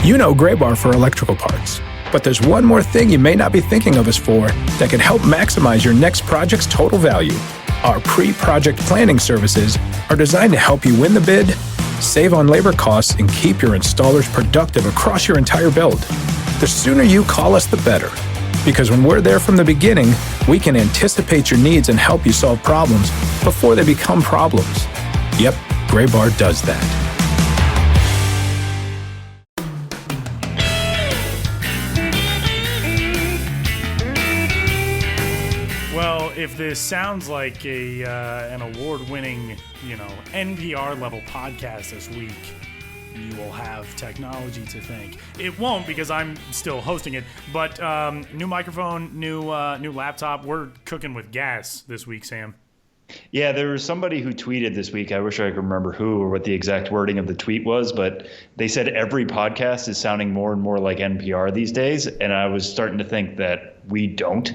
You know Gray Bar for electrical parts, but there's one more thing you may not be thinking of us for that can help maximize your next project's total value. Our pre-project planning services are designed to help you win the bid, save on labor costs, and keep your installers productive across your entire build. The sooner you call us, the better. Because when we're there from the beginning, we can anticipate your needs and help you solve problems before they become problems. Yep, Gray Bar does that. Well, if this sounds like an award-winning, NPR level podcast this week, you will have technology to thank. It won't, because I'm still hosting it, but new microphone, new laptop. We're cooking with gas this week, Sam. Yeah, there was somebody who tweeted this week. I wish I could remember who or what the exact wording of the tweet was, but they said every podcast is sounding more and more like NPR these days, and I was starting to think that we don't.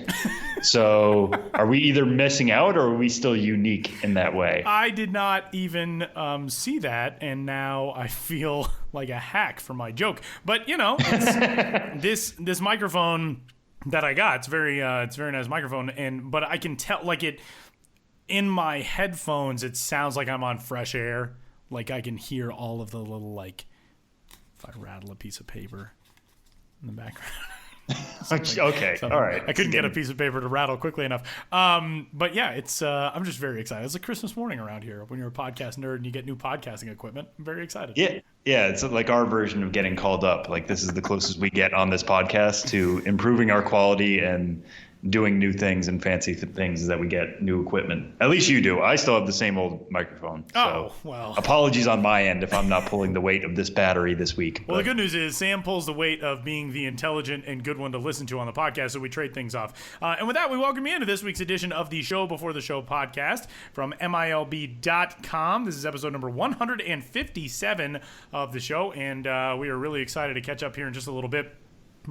So are we either missing out, or are we still unique in that way? I did not even see that, and now I feel like a hack for my joke. But it's, this microphone that I got, it's very nice microphone, but I can tell, like, it in my headphones, it sounds like I'm on fresh air. Like, I can hear all of the little, like, if I rattle a piece of paper in the background. Okay. All right. I couldn't get a piece of paper to rattle quickly enough. But yeah, it's I'm just very excited. It's a Christmas morning around here when you're a podcast nerd and you get new podcasting equipment. I'm very excited. Yeah. It's like our version of getting called up. Like, this is the closest we get on this podcast to improving our quality and doing new things and fancy things, is that we get new equipment. At least you do. I still have the same old microphone. So well. Apologies on my end if I'm not pulling the weight of this battery this week. Well, the good news is Sam pulls the weight of being the intelligent and good one to listen to on the podcast, so we trade things off. And with that, we welcome you into this week's edition of the Show Before the Show podcast from MILB.com. This is episode number 157 of the show, and we are really excited to catch up here in just a little bit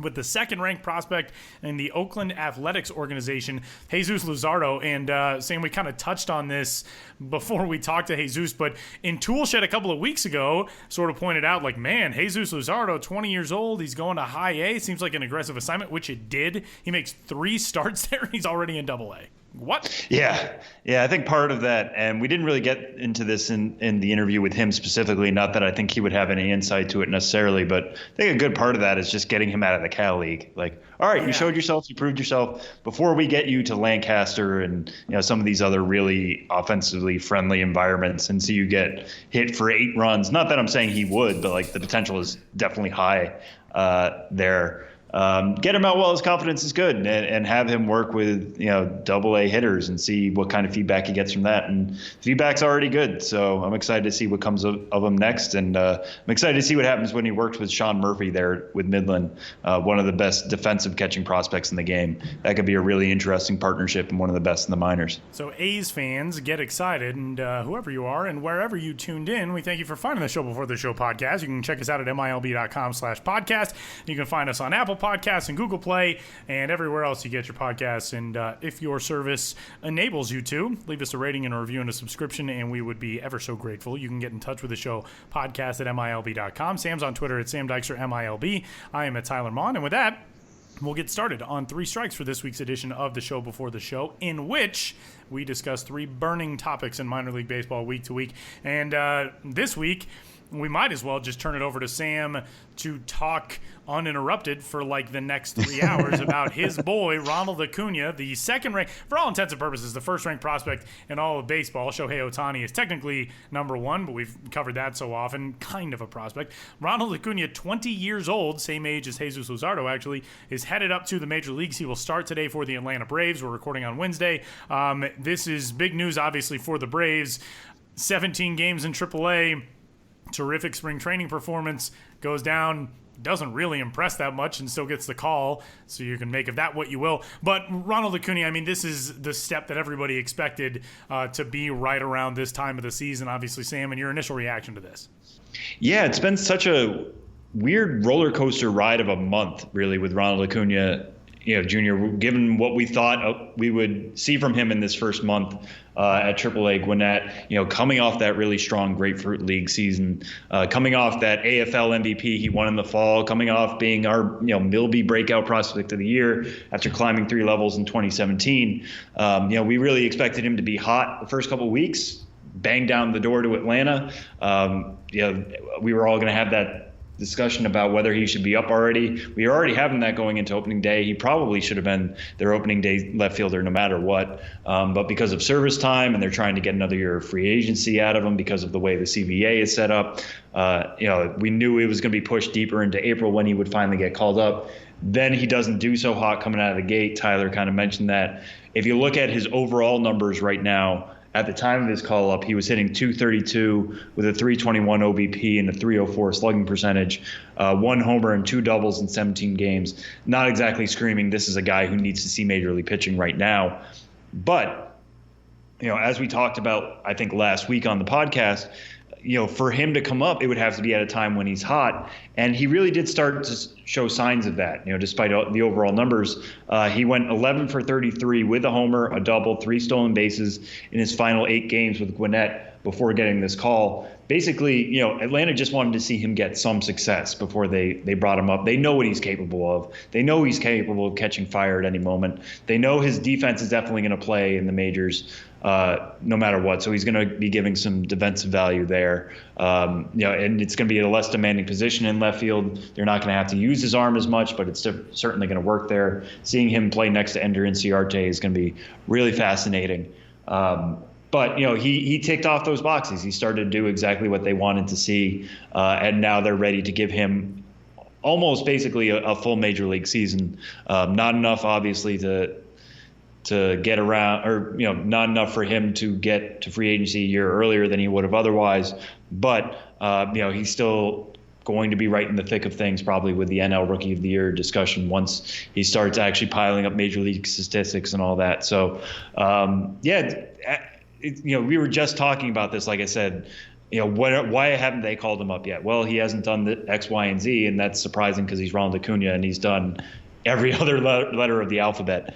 with the second-ranked prospect in the Oakland Athletics organization, Jesus Luzardo. And Sam, we kind of touched on this before we talked to Jesus, but in Toolshed a couple of weeks ago sort of pointed out, like, man, Jesus Luzardo, 20 years old, he's going to high A. Seems like an aggressive assignment, which it did. He makes 3 starts there. He's already in Double A. What? Yeah, I think part of that, and we didn't really get into this in the interview with him specifically, not that I think he would have any insight to it necessarily, but I think a good part of that is just getting him out of the Cal League. Like, all right, You showed yourself, you proved yourself. Before we get you to Lancaster and some of these other really offensively friendly environments and see you get hit for 8 runs, not that I'm saying he would, but like the potential is definitely high there. Get him out while his confidence is good, and have him work with Double A hitters and see what kind of feedback he gets from that. And feedback's already good, so I'm excited to see what comes of him next. And I'm excited to see what happens when he works with Sean Murphy there with Midland, one of the best defensive catching prospects in the game. That could be a really interesting partnership and one of the best in the minors. So A's fans, get excited, and whoever you are and wherever you tuned in, we thank you for finding the Show Before the Show podcast. You can check us out at MILB.com/podcast. You can find us on Apple Podcasts and Google Play and everywhere else you get your podcasts. And if your service enables you to, leave us a rating and a review and a subscription, and we would be ever so grateful. You can get in touch with the show podcast at MILB.com. Sam's on Twitter at Sam Dykstra MILB. I am at Tyler Mon. And with that, we'll get started on 3 Strikes for this week's edition of the Show Before the Show, in which we discuss 3 burning topics in minor league baseball week to week. And this week, we might as well just turn it over to Sam to talk uninterrupted for like the next 3 hours about his boy, Ronald Acuna, the second-ranked, for all intents and purposes, the first-ranked prospect in all of baseball. Shohei Ohtani is technically number 1, but we've covered that so often. Kind of a prospect. Ronald Acuna, 20 years old, same age as Jesus Luzardo, actually, is headed up to the major leagues. He will start today for the Atlanta Braves. We're recording on Wednesday. This is big news, obviously, for the Braves. 17 games in AAA. Terrific spring training performance. Goes down, doesn't really impress that much, and still gets the call, so you can make of that what you will. But Ronald Acuna, I mean, this is the step that everybody expected to be right around this time of the season. Obviously, Sam, and your initial reaction to this? Yeah, it's been such a weird roller coaster ride of a month, really, with Ronald Acuna. Jr., given what we thought we would see from him in this first month at AAA Gwinnett, coming off that really strong Grapefruit League season, coming off that AFL MVP he won in the fall, coming off being our Milby breakout prospect of the year after climbing 3 levels in 2017. We really expected him to be hot the first couple of weeks, bang down the door to Atlanta. We were all going to have that discussion about whether he should be up already. We are already having that going into opening day. He probably should have been their opening day left fielder no matter what. But because of service time and they're trying to get another year of free agency out of him because of the way the CBA is set up, we knew it was going to be pushed deeper into April when he would finally get called up. Then he doesn't do so hot coming out of the gate. Tyler kind of mentioned that. If you look at his overall numbers right now, at the time of his call-up, he was hitting .232 with a .321 OBP and a .304 slugging percentage, 1 homer and 2 doubles in 17 games. Not exactly screaming, this is a guy who needs to see major league pitching right now. But, as we talked about, I think last week on the podcast, for him to come up, it would have to be at a time when he's hot. And he really did start to show signs of that, despite the overall numbers. He went 11 for 33 with a homer, a double, 3 stolen bases in his final 8 games with Gwinnett before getting this call. Basically, Atlanta just wanted to see him get some success before they brought him up. They know what he's capable of. They know he's capable of catching fire at any moment. They know his defense is definitely going to play in the majors no matter what. So he's going to be giving some defensive value there. And it's going to be a less demanding position in left field. They're not going to have to use his arm as much, but it's certainly going to work there. Seeing him play next to Ender Inciarte is going to be really fascinating. But, he ticked off those boxes. He started to do exactly what they wanted to see. And now they're ready to give him almost basically a full major league season. Not enough, obviously, to get around, or not enough for him to get to free agency a year earlier than he would have otherwise. But he's still going to be right in the thick of things, probably with the NL Rookie of the Year discussion once he starts actually piling up major league statistics and all that. So we were just talking about this, like I said. Why haven't they called him up yet? Well, he hasn't done the X, Y, and Z, and that's surprising because he's Ronald Acuna and he's done every other letter of the alphabet.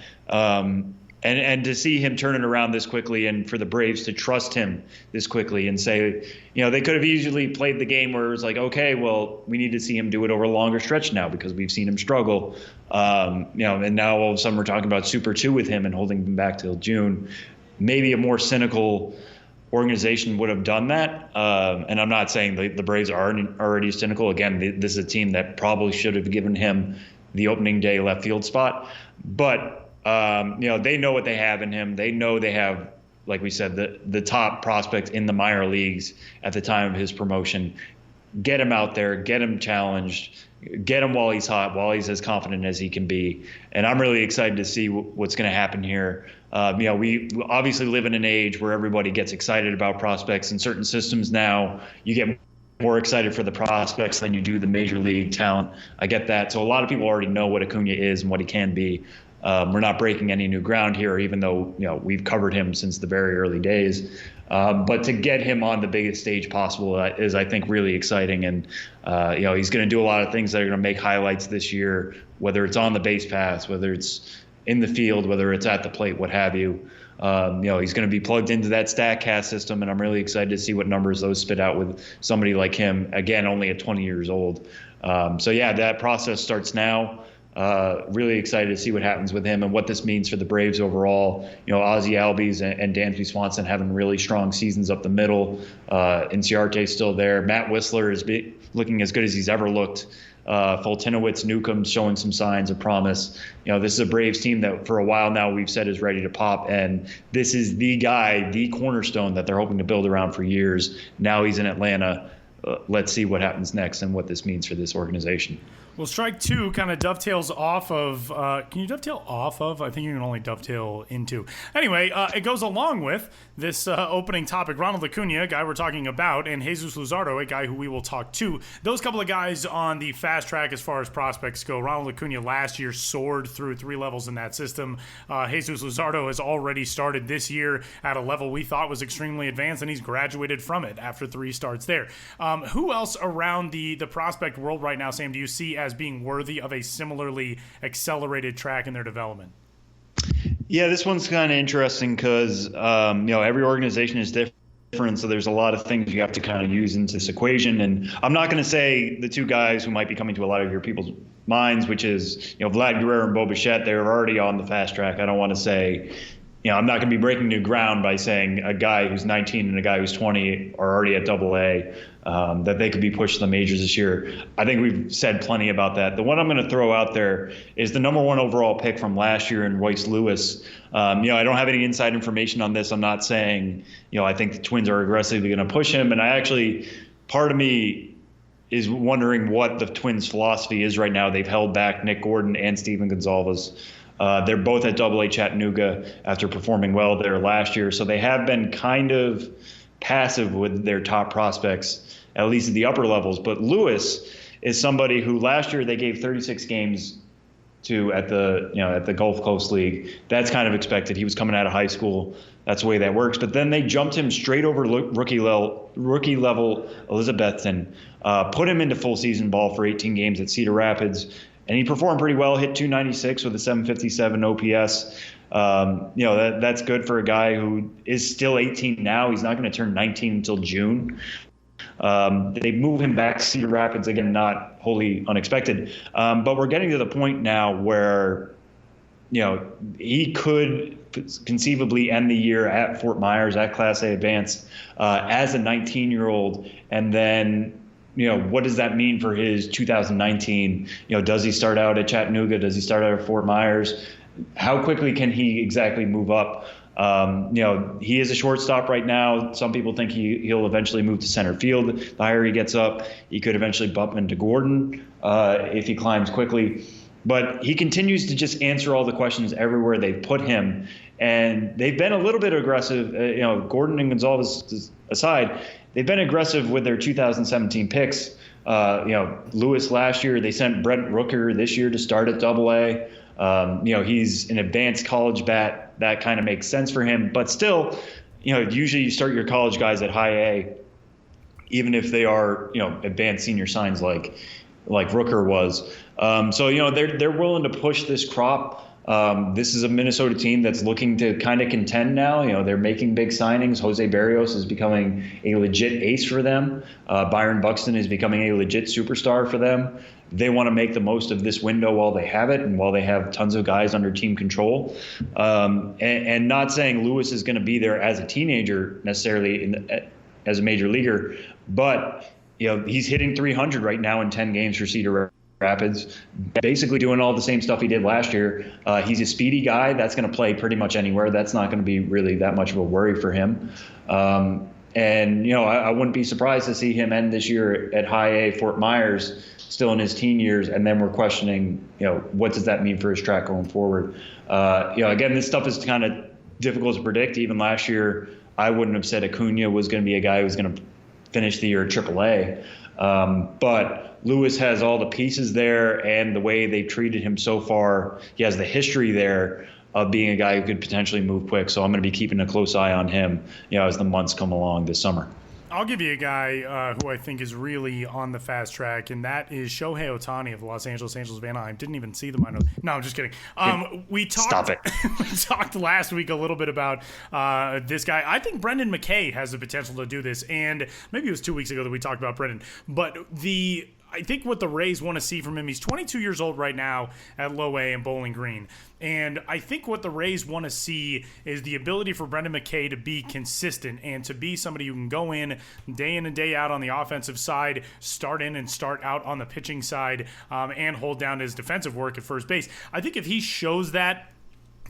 And to see him turn it around this quickly, and for the Braves to trust him this quickly and say, they could have easily played the game where it's like, okay, well, we need to see him do it over a longer stretch now because we've seen him struggle. And now all of a sudden we're talking about Super 2 with him and holding him back till June. Maybe a more cynical organization would have done that. And I'm not saying the Braves are already cynical. Again, this is a team that probably should have given him the opening day left field spot. But they know what they have in him. They know they have, like we said, the top prospect in the minor leagues at the time of his promotion. Get him out there, get him challenged, get him while he's hot, while he's as confident as he can be. And I'm really excited to see what's going to happen here. We obviously live in an age where everybody gets excited about prospects. In certain systems now, you get more excited for the prospects than you do the major league talent. I get that. So a lot of people already know what Acuna is and what he can be. We're not breaking any new ground here, even though we've covered him since the very early days. But to get him on the biggest stage possible is, I think, really exciting. And he's going to do a lot of things that are going to make highlights this year, whether it's on the base paths, whether it's in the field, whether it's at the plate, what have you. He's going to be plugged into that StatCast system, and I'm really excited to see what numbers those spit out with somebody like him. Again, only at 20 years old. That process starts now. Really excited to see what happens with him and what this means for the Braves overall. Ozzie Albies and Dansby Swanson having really strong seasons up the middle. Inciarte's still there. Matt Whistler is looking as good as he's ever looked. Fultinowicz, Newcomb's showing some signs of promise. This is a Braves team that for a while now we've said is ready to pop, and this is the guy, the cornerstone that they're hoping to build around for years. Now he's in Atlanta. Let's see what happens next and what this means for this organization. Well, strike two kind of dovetails off of. Can you dovetail off of? I think you can only dovetail into. Anyway, it goes along with this opening topic. Ronald Acuna, a guy we're talking about, and Jesus Luzardo, a guy who we will talk to. Those couple of guys on the fast track as far as prospects go. Ronald Acuna last year soared through 3 levels in that system. Jesus Luzardo has already started this year at a level we thought was extremely advanced, and he's graduated from it after 3 starts there. Who else around the prospect world right now, Sam, do you see as being worthy of a similarly accelerated track in their development? Yeah, this one's kind of interesting because every organization is different, so there's a lot of things you have to kind of use into this equation. And I'm not going to say the two guys who might be coming to a lot of your people's minds, which is Vlad Guerrero and Bo Bichette. They're already on the fast track. I don't want to say, I'm not going to be breaking new ground by saying a guy who's 19 and a guy who's 20 are already at AA, that they could be pushed to the majors this year. I think we've said plenty about that. The one I'm going to throw out there is the number 1 overall pick from last year in Royce Lewis. I don't have any inside information on this. I'm not saying, I think the Twins are aggressively going to push him. And part of me is wondering what the Twins' philosophy is right now. They've held back Nick Gordon and Steven Gonzalez. They're both at AA Chattanooga after performing well there last year. So they have been kind of passive with their top prospects, at least at the upper levels. But Lewis is somebody who last year they gave 36 games to at the Gulf Coast League. That's kind of expected. He was coming out of high school. That's the way that works. But then they jumped him straight over rookie level Elizabethton, put him into full season ball for 18 games at Cedar Rapids. And he performed pretty well, hit 296 with a 757 OPS. That's good for a guy who is still 18 now. He's not going to turn 19 until June. They move him back to Cedar Rapids, again, not wholly unexpected. But we're getting to the point now where, he could conceivably end the year at Fort Myers at Class A Advanced as a 19-year-old. And then, what does that mean for his 2019? Does he start out at Chattanooga? Does he start out at Fort Myers? How quickly can he exactly move up? He is a shortstop right now. Some people think he'll eventually move to center field. The higher he gets up, he could eventually bump into Gordon if he climbs quickly. But he continues to just answer all the questions everywhere they've put him. And they've been a little bit aggressive, Gordon and Gonzalez aside. They've been aggressive with their 2017 picks. Lewis last year, they sent Brent Rooker this year to start at AA. He's an advanced college bat. That kind of makes sense for him. But still, usually you start your college guys at high A, even if they are, advanced senior signs like Rooker was. They're willing to push this crop. This is a Minnesota team that's looking to kind of contend now. They're making big signings. Jose Barrios is becoming a legit ace for them. Byron Buxton is becoming a legit superstar for them. They want to make the most of this window while they have it and while they have tons of guys under team control. And not saying Lewis is going to be there as a teenager necessarily as a major leaguer, but he's hitting 300 right now in 10 games for Cedar Rapids, basically doing all the same stuff he did last year. He's a speedy guy that's going to play pretty much anywhere. That's not going to be really that much of a worry for him. I wouldn't be surprised to see him end this year at high A Fort Myers, still in his teen years, and then we're questioning, what does that mean for his track going forward? Again, this stuff is kind of difficult to predict. Even last year, I wouldn't have said Acuna was going to be a guy who was going to finish the year at AAA. But Lewis has all the pieces there, and the way they've treated him so far, he has the history there of being a guy who could potentially move quick. So I'm going to be keeping a close eye on him, as the months come along this summer. I'll give you a guy who I think is really on the fast track, and that is Shohei Ohtani of the Los Angeles Angels of Anaheim. Didn't even see the minor. No, I'm just kidding. Stop it. We talked last week a little bit about this guy. I think Brendan McKay has the potential to do this, and maybe it was 2 weeks ago that we talked about Brendan. But I think what the Rays want to see from him, he's 22 years old right now at Low A and Bowling Green. And I think what the Rays want to see is the ability for Brendan McKay to be consistent and to be somebody who can go in and day out on the offensive side, start in and start out on the pitching side, and hold down his defensive work at first base. I think if he shows that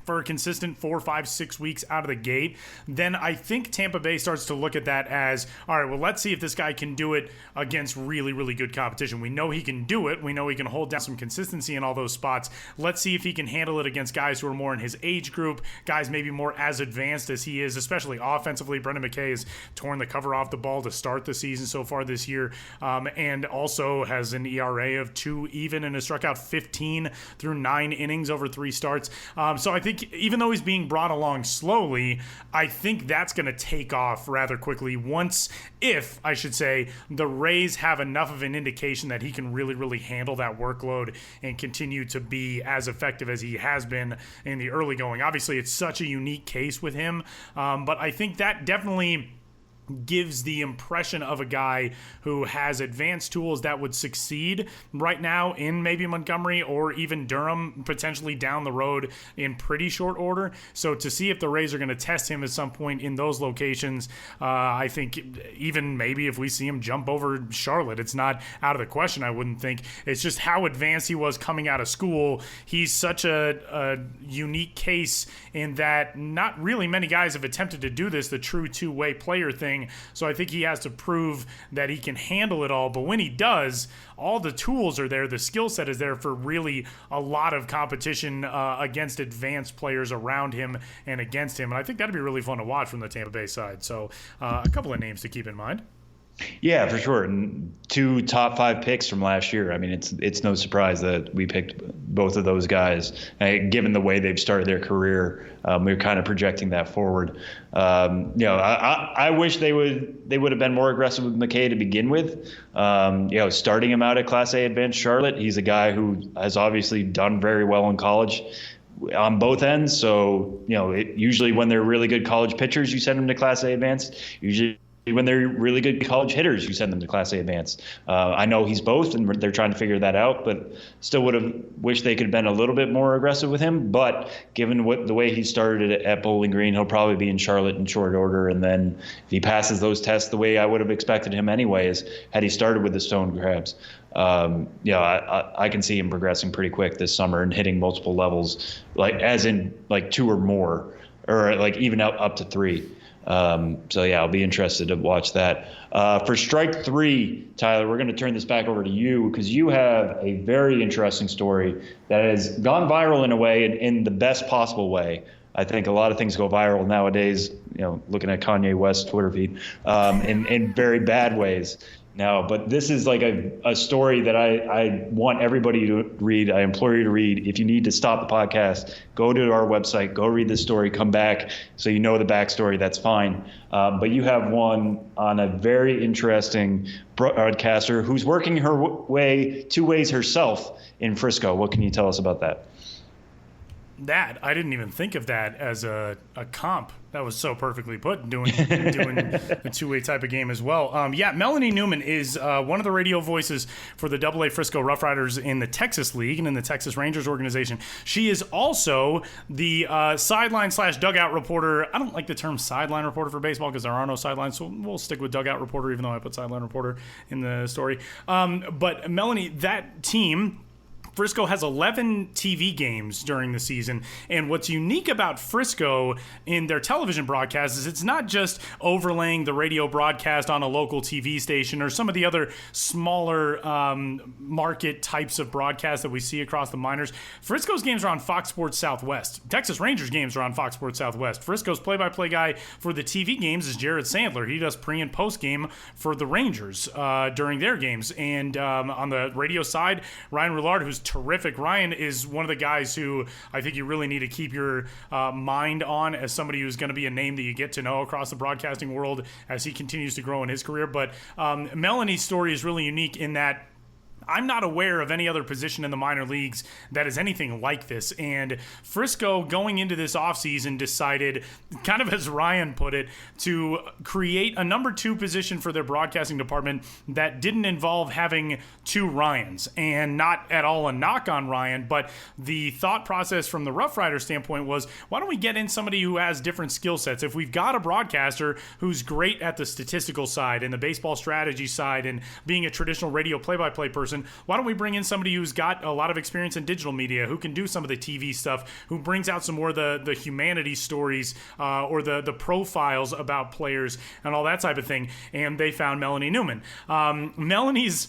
for a consistent 4, 5, 6 weeks out of the gate, then I think Tampa Bay starts to look at that as, all right, well, let's see if this guy can do it against really, really good competition. We know he can do it. We know he can hold down some consistency in all those spots. Let's see if he can handle it against guys who are more in his age group, guys maybe more as advanced as he is, especially offensively. Brendan McKay has torn the cover off the ball to start the season so far this year, and also has an ERA of 2 even and has struck out 15 through 9 innings over 3 starts. So I think think even though he's being brought along slowly, I think that's going to take off rather quickly if I should say, the Rays have enough of an indication that he can really, really handle that workload and continue to be as effective as he has been in the early going. Obviously, it's such a unique case with him, but I think that definitely gives the impression of a guy who has advanced tools that would succeed right now in maybe Montgomery or even Durham, potentially down the road in pretty short order. So to see if the Rays are going to test him at some point in those locations, I think even maybe if we see him jump over Charlotte, it's not out of the question, I wouldn't think. It's just how advanced he was coming out of school. He's such a unique case in that not really many guys have attempted to do this, the true two-way player thing. So I think he has to prove that he can handle it all. But when he does, all the tools are there. The skill set is there for really a lot of competition against advanced players around him and against him. And I think that'd be really fun to watch from the Tampa Bay side. So a couple of names to keep in mind. Yeah, for sure. And 2 top 5 picks from last year. I mean, it's no surprise that we picked both of those guys. Given the way they've started their career, we were kind of projecting that forward. I wish they would have been more aggressive with McKay to begin with. Starting him out at Class A Advanced Charlotte, he's a guy who has obviously done very well in college on both ends. So, usually when they're really good college pitchers, you send them to Class A Advanced. Usually when they're really good college hitters, you send them to Class A Advanced. I know he's both, and they're trying to figure that out, but still would have wished they could have been a little bit more aggressive with him. But given the way he started at Bowling Green, he'll probably be in Charlotte in short order. And then if he passes those tests the way I would have expected him anyways, had he started with the Stone Crabs, I can see him progressing pretty quick this summer and hitting multiple levels, as in 2 or more, or even up to 3. I'll be interested to watch that. For strike 3, Tyler, we're going to turn this back over to you because you have a very interesting story that has gone viral in a way, in the best possible way. I think a lot of things go viral nowadays, looking at Kanye West's Twitter feed, in very bad ways. No, but this is a story that I want everybody to read. I implore you to read. If you need to stop the podcast, go to our website, go read this story, come back so you know the backstory, that's fine. But you have one on a very interesting broadcaster who's working her way 2 ways herself in Frisco. What can you tell us about that? I didn't even think of that as a comp. That was so perfectly put, doing a two-way type of game as well. Melanie Newman is one of the radio voices for the AA Frisco Rough Riders in the Texas League and in the Texas Rangers organization. She is also the sideline/dugout reporter. I don't like the term sideline reporter for baseball because there are no sidelines, so we'll stick with dugout reporter, even though I put sideline reporter in the story. But Melanie, that team, Frisco has 11 TV games during the season, and what's unique about Frisco in their television broadcast is it's not just overlaying the radio broadcast on a local TV station or some of the other smaller market types of broadcasts that we see across the minors. Frisco's games are on Fox Sports Southwest. Texas Rangers games are on Fox Sports Southwest. Frisco's play-by-play guy for the TV games is Jared Sandler. He does pre- and post-game for the Rangers during their games. And on the radio side, Ryan Roulard, who's terrific. Ryan is one of the guys who I think you really need to keep your mind on as somebody who's going to be a name that you get to know across the broadcasting world as he continues to grow in his career. But Melanie's story is really unique in that I'm not aware of any other position in the minor leagues that is anything like this. And Frisco, going into this offseason, decided, kind of as Ryan put it, to create a number 2 position for their broadcasting department that didn't involve having 2 Ryans. And not at all a knock on Ryan, but the thought process from the Rough Rider standpoint was, why don't we get in somebody who has different skill sets? If we've got a broadcaster who's great at the statistical side and the baseball strategy side and being a traditional radio play-by-play person, why don't we bring in somebody who's got a lot of experience in digital media, who can do some of the TV stuff, who brings out some more of the humanity stories or the profiles about players and all that type of thing. And they found Melanie Newman. Melanie's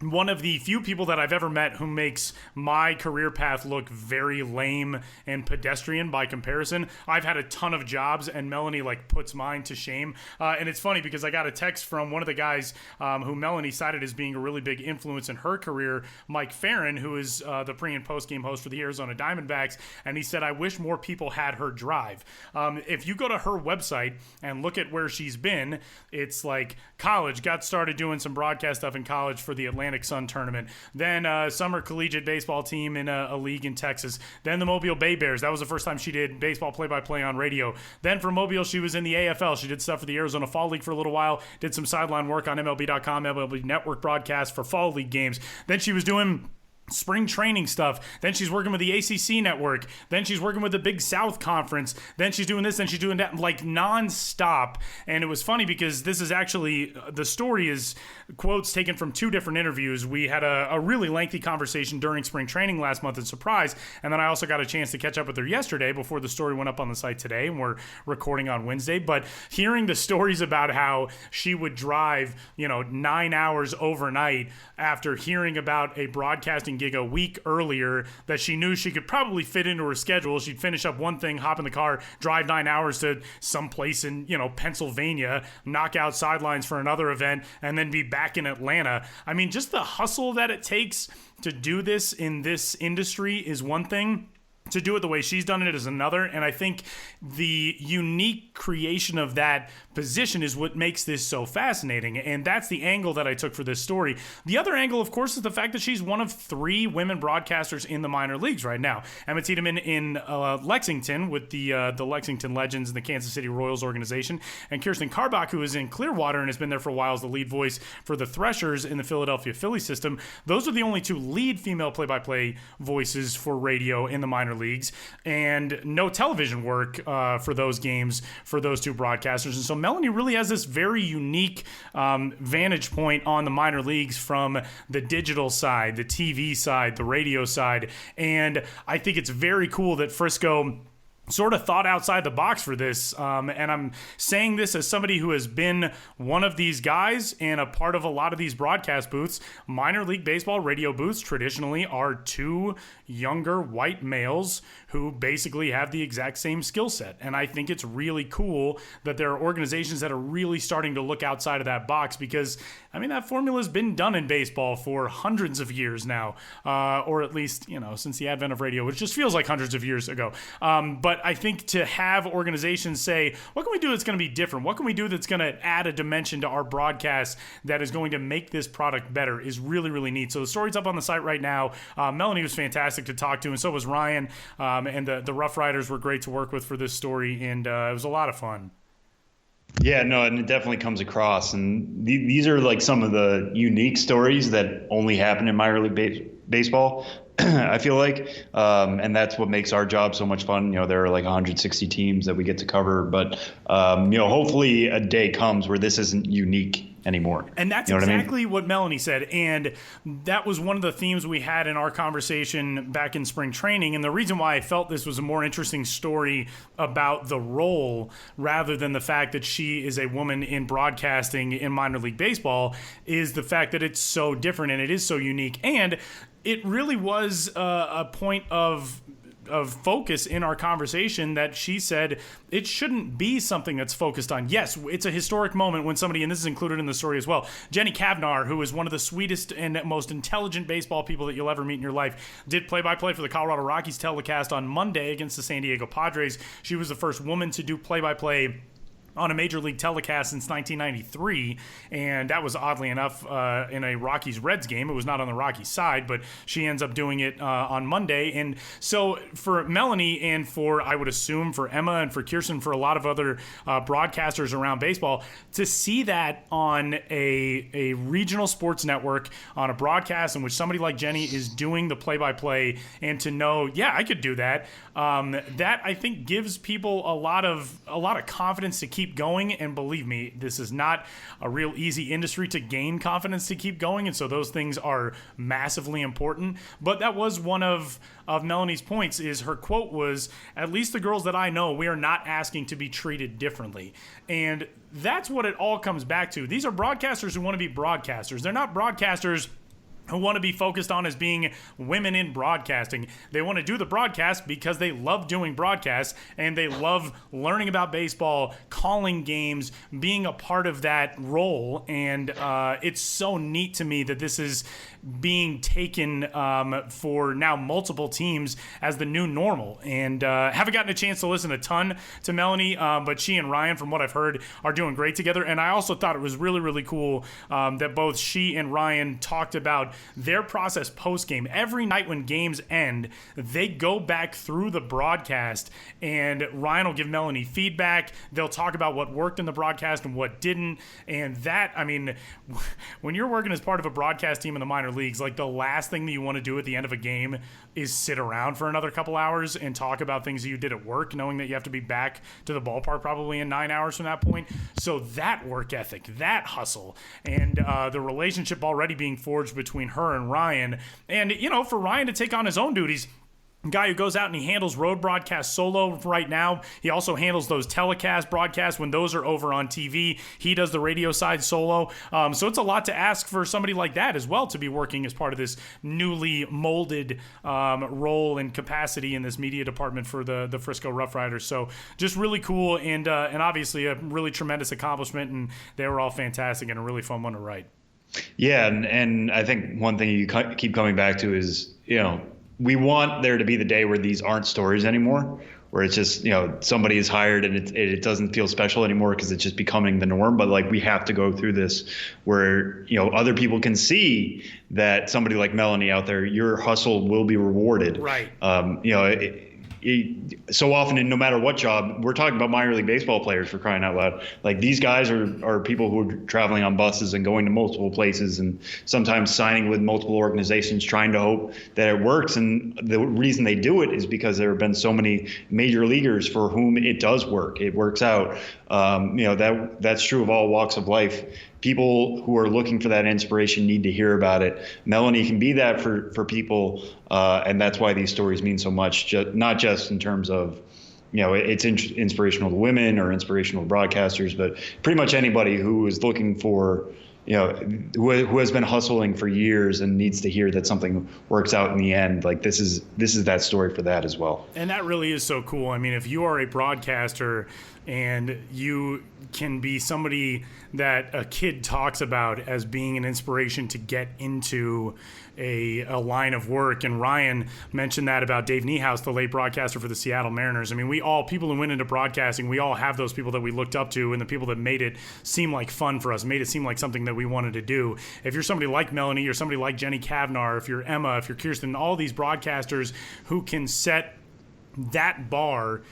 one of the few people that I've ever met who makes my career path look very lame and pedestrian by comparison. I've had a ton of jobs, and Melanie like puts mine to shame. And it's funny because I got a text from one of the guys who Melanie cited as being a really big influence in her career, Mike Farron, who is the pre and post game host for the Arizona Diamondbacks. And he said, I wish more people had her drive. If you go to her website and look at where she's been, it's like college, got started doing some broadcast stuff in college for the Atlantic Sun tournament, then summer collegiate baseball team in a league in Texas, then the Mobile Bay Bears. That was the first time she did baseball play-by-play on radio. Then for Mobile, she was in the AFL. She did stuff for the Arizona Fall League for a little while, did some sideline work on MLB.com, MLB Network broadcasts for Fall League games. Then she was doing spring training stuff. Then she's working with the ACC network. Then she's working with the Big South Conference. Then she's doing this. Then she's doing that, like nonstop. And it was funny because this is actually, the story is quotes taken from two different interviews. We had a really lengthy conversation during spring training last month at Surprise. And then I also got a chance to catch up with her yesterday before the story went up on the site today. And we're recording on Wednesday. But hearing the stories about how she would drive, 9 hours overnight after hearing about a broadcasting gig a week earlier that she knew she could probably fit into her schedule. She'd finish up one thing, hop in the car, drive 9 hours to some place in, Pennsylvania, knock out sidelines for another event, and then be back in Atlanta. I mean, just the hustle that it takes to do this in this industry is one thing. To do it the way she's done it is another, and I think the unique creation of that position is what makes this so fascinating, and that's the angle that I took for this story. The other angle, of course, is the fact that she's one of 3 women broadcasters in the minor leagues right now. Emma Tiedemann in Lexington with the Lexington Legends and the Kansas City Royals organization, and Kirsten Karbach, who is in Clearwater and has been there for a while as the lead voice for the Threshers in the Philadelphia Phillies system. Those are the only 2 lead female play-by-play voices for radio in the minor leagues, and no television work for those games for those 2 broadcasters. And so Melanie really has this very unique vantage point on the minor leagues from the digital side, the TV side, the radio side. And I think it's very cool that Frisco sort of thought outside the box for this. And I'm saying this as somebody who has been one of these guys and a part of a lot of these broadcast booths. Minor league baseball radio booths traditionally are 2 younger white males who basically have the exact same skill set. And I think it's really cool that there are organizations that are really starting to look outside of that box because, I mean, that formula's been done in baseball for hundreds of years now, or at least, since the advent of radio, which just feels like hundreds of years ago. But I think to have organizations say, what can we do that's going to be different? What can we do that's going to add a dimension to our broadcast that is going to make this product better is really, really neat. So the story's up on the site right now. Melanie was fantastic to talk to, and so was Ryan. And the Rough Riders were great to work with for this story, and it was a lot of fun. Yeah, no, and it definitely comes across. And these are like some of the unique stories that only happen in minor league baseball. I feel like, and that's what makes our job so much fun. There are like 160 teams that we get to cover, but hopefully a day comes where this isn't unique anymore. And that's exactly what Melanie said. And that was one of the themes we had in our conversation back in spring training. And the reason why I felt this was a more interesting story about the role rather than the fact that she is a woman in broadcasting in minor league baseball is the fact that it's so different and it is so unique. And it really was a point of focus in our conversation that she said it shouldn't be something that's focused on. Yes, it's a historic moment when somebody, and this is included in the story as well, Jenny Kavnar, who is one of the sweetest and most intelligent baseball people that you'll ever meet in your life, did play-by-play for the Colorado Rockies telecast on Monday against the San Diego Padres. She was the first woman to do play-by-play on a major league telecast since 1993, and that was oddly enough in a Rockies-Reds game. It was not on the Rockies side, but she ends up doing it on Monday. And so for Melanie and for, I would assume, for Emma and for Kirsten, for a lot of other broadcasters around baseball, to see that on a regional sports network, on a broadcast in which somebody like Jenny is doing the play-by-play, and to know, yeah, I could do that, that I think gives people a lot of confidence to keep going. And believe me, this is not a real easy industry to gain confidence to keep going, and so those things are massively important. But that was one of Melanie's points. Is her quote was, "At least the girls that I know, we are not asking to be treated differently." And that's what it all comes back to. These are broadcasters who want to be broadcasters. They're not broadcasters who want to be focused on as being women in broadcasting. They want to do the broadcast because they love doing broadcasts and they love learning about baseball, calling games, being a part of that role. And it's so neat to me that this is being taken for now multiple teams as the new normal. And haven't gotten a chance to listen a ton to Melanie, but she and Ryan, from what I've heard, are doing great together. And I also thought it was really, really cool that both she and Ryan talked about their process post-game. Every night when games end, they go back through the broadcast, and Ryan will give Melanie feedback. They'll talk about what worked in the broadcast and what didn't. And that, I mean, when you're working as part of a broadcast team in the minor leagues, like the last thing that you want to do at the end of a game is sit around for another couple hours and talk about things that you did at work, knowing that you have to be back to the ballpark probably in 9 hours from that point. So that work ethic, that hustle, and the relationship already being forged between her and Ryan, and for Ryan to take on his own duties. Guy who goes out and he handles road broadcasts solo right now. He also handles those telecast broadcasts when those are over on TV. He does the radio side solo. So it's a lot to ask for somebody like that as well to be working as part of this newly molded role and capacity in this media department for the Frisco Rough Riders. So just really cool and obviously a really tremendous accomplishment, and they were all fantastic and a really fun one to write. Yeah, and I think one thing you keep coming back to is, we want there to be the day where these aren't stories anymore, where it's just, somebody is hired and it doesn't feel special anymore because it's just becoming the norm. But like, we have to go through this where, other people can see that somebody like Melanie out there, your hustle will be rewarded. Right. So often, and no matter what job, we're talking about minor league baseball players, for crying out loud. Like, these guys are people who are traveling on buses and going to multiple places and sometimes signing with multiple organizations, trying to hope that it works. And the reason they do it is because there have been so many major leaguers for whom it does work. It works out. That's true of all walks of life. People who are looking for that inspiration need to hear about it. Melanie can be that for people, and that's why these stories mean so much, not just in terms of, it's inspirational to women or inspirational to broadcasters, but pretty much anybody who is looking for, who has been hustling for years and needs to hear that something works out in the end. Like, this is that story for that as well. And that really is so cool. I mean, if you are a broadcaster and you can be somebody that a kid talks about as being an inspiration to get into a line of work, and Ryan mentioned that about Dave Niehaus, the late broadcaster for the Seattle Mariners. I mean, people who went into broadcasting, we all have those people that we looked up to and the people that made it seem like fun for us, made it seem like something that we wanted to do. If you're somebody like Melanie or somebody like Jenny Kavnar, if you're Emma, if you're Kirsten, all these broadcasters who can set that bar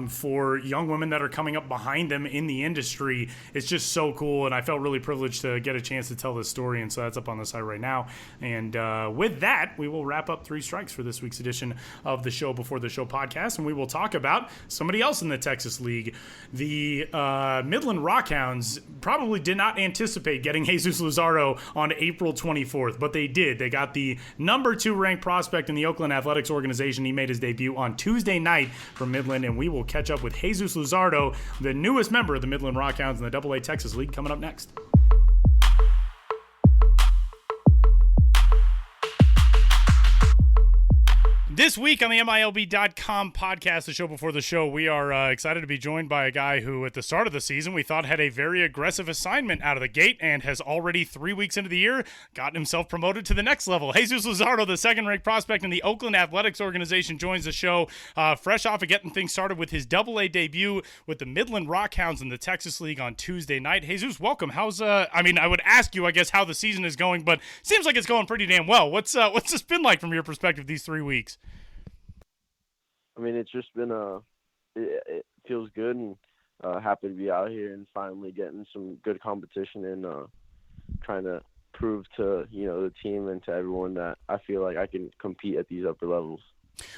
for young women that are coming up behind them in the industry, it's just so cool. And I felt really privileged to get a chance to tell this story. And so that's up on the site right now. And with that, we will wrap up Three Strikes for this week's edition of the Show Before the Show podcast. And we will talk about somebody else in the Texas League. The Midland Rockhounds probably did not anticipate getting Jesus Luzardo on April 24th, but they did. They got the number 2 ranked prospect in the Oakland Athletics organization. He made his debut on Tuesday night for Midland, and we will catch up with Jesus Luzardo, the newest member of the Midland Rockhounds in the AA Texas League, coming up next. This week on the MILB.com podcast, the show before the show, we are excited to be joined by a guy who at the start of the season we thought had a very aggressive assignment out of the gate and has already 3 weeks into the year gotten himself promoted to the next level. Jesus Luzardo, the second-ranked prospect in the Oakland Athletics organization, joins the show fresh off of getting things started with his AA debut with the Midland Rockhounds in the Texas League on Tuesday night. Jesus, welcome. How's I would ask you, I guess, how the season is going, but seems like it's going pretty damn well. What's this been like from your perspective these 3 weeks? I mean, it's just been it feels good, and happy to be out here and finally getting some good competition and trying to prove to the team and to everyone that I feel like I can compete at these upper levels.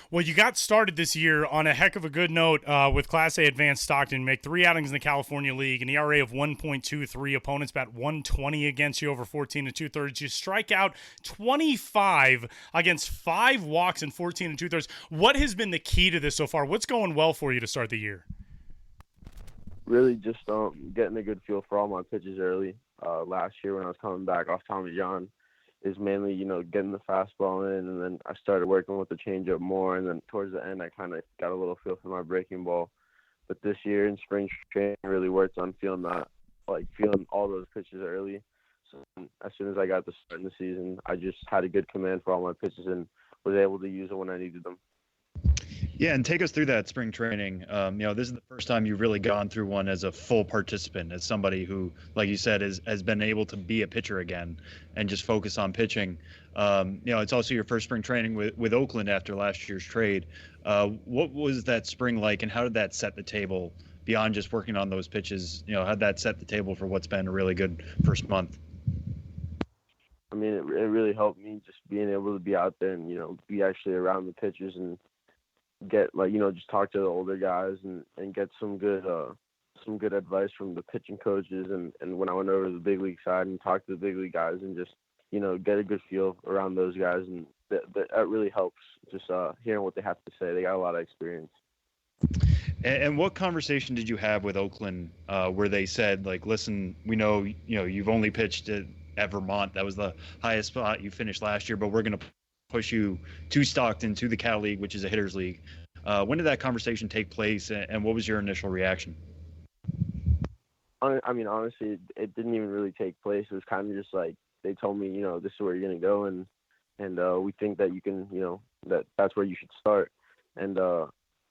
Well, you got started this year on a heck of a good note with Class A Advanced Stockton. Make 3 outings in the California League, an ERA of 1.23. Opponents bat 120 against you over 14 2/3. You strike out 25 against 5 walks and 14 2/3. What has been the key to this so far? What's going well for you to start the year? Really just getting a good feel for all my pitches early. Last year when I was coming back off Tommy John, is mainly, getting the fastball in, and then I started working with the changeup more, and then towards the end I kind of got a little feel for my breaking ball. But this year in spring training, I really worked on feeling all those pitches early. So as soon as I got to start in the season, I just had a good command for all my pitches and was able to use it when I needed them. Yeah, and take us through that spring training. This is the first time you've really gone through one as a full participant, as somebody who, like you said, has been able to be a pitcher again and just focus on pitching. It's also your first spring training with Oakland after last year's trade. What was that spring like, and how did that set the table beyond just working on those pitches? How did that set the table for what's been a really good first month? I mean, it really helped me just being able to be out there and, be actually around the pitchers and get just talk to the older guys and get some good advice from the pitching coaches. And when I went over to the big league side and talked to the big league guys and just, get a good feel around those guys. And that really helps just hearing what they have to say. They got a lot of experience. And what conversation did you have with Oakland where they said, like, listen, we know, you've only pitched at Vermont. That was the highest spot you finished last year, but we're going to push you to Stockton, to the Cal League, which is a hitters league. When did that conversation take place, and what was your initial reaction? I mean, honestly, it didn't even really take place. It was kind of just like they told me, this is where you're going to go, and we think that you can, that's where you should start. And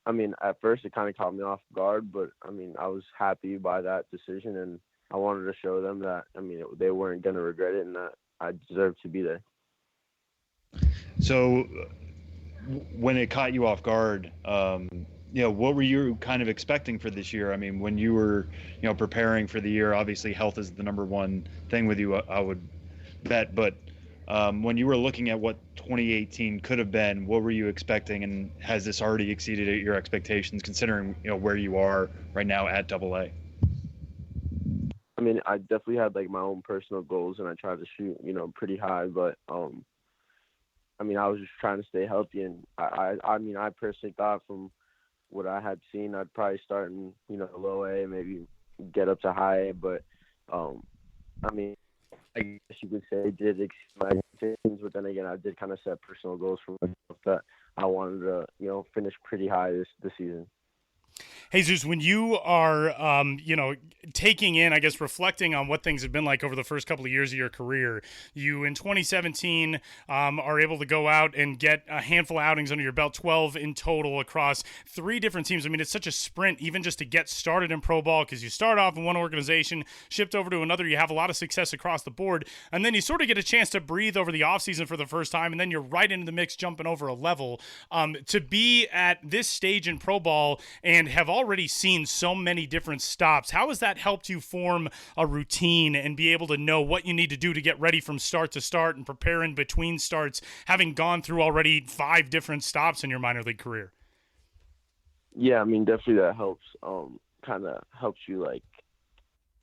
I mean, at first it kind of caught me off guard, but I mean, I was happy by that decision, and I wanted to show them that, they weren't going to regret it and that I deserved to be there. So when it caught you off guard, what were you kind of expecting for this year? I mean, when you were, preparing for the year, obviously health is the number one thing with you, I would bet. But when you were looking at what 2018 could have been, what were you expecting? And has this already exceeded your expectations, considering, where you are right now at AA? I mean, I definitely had my own personal goals, and I tried to shoot, pretty high, but I mean, I was just trying to stay healthy, and I mean, I personally thought from what I had seen, I'd probably start in, low A, maybe get up to high A, but I mean, I guess you could say I did exceed my expectations, but then again, I did kind of set personal goals for myself that I wanted to, finish pretty high this season. Jesus, when you are, taking in, I guess, reflecting on what things have been like over the first couple of years of your career, you in 2017 are able to go out and get a handful of outings under your belt, 12 in total across 3 different teams. I mean, it's such a sprint even just to get started in pro ball, because you start off in one organization, shipped over to another, you have a lot of success across the board, and then you sort of get a chance to breathe over the offseason for the first time, and then you're right into the mix, jumping over a level. To be at this stage in pro ball and have already seen so many different stops, how has that helped you form a routine and be able to know what you need to do to get ready from start to start and prepare in between starts, having gone through already 5 different stops in your minor league career? Yeah, I mean, definitely that helps. Kind of helps you, as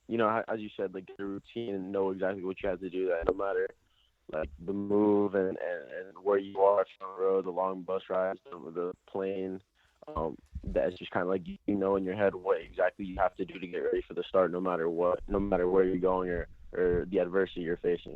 you said, get a routine and know exactly what you have to do, that no matter the move and where you are on the road, the long bus rides, the plane, that's just kind of in your head what exactly you have to do to get ready for the start, no matter where you're going or the adversity you're facing.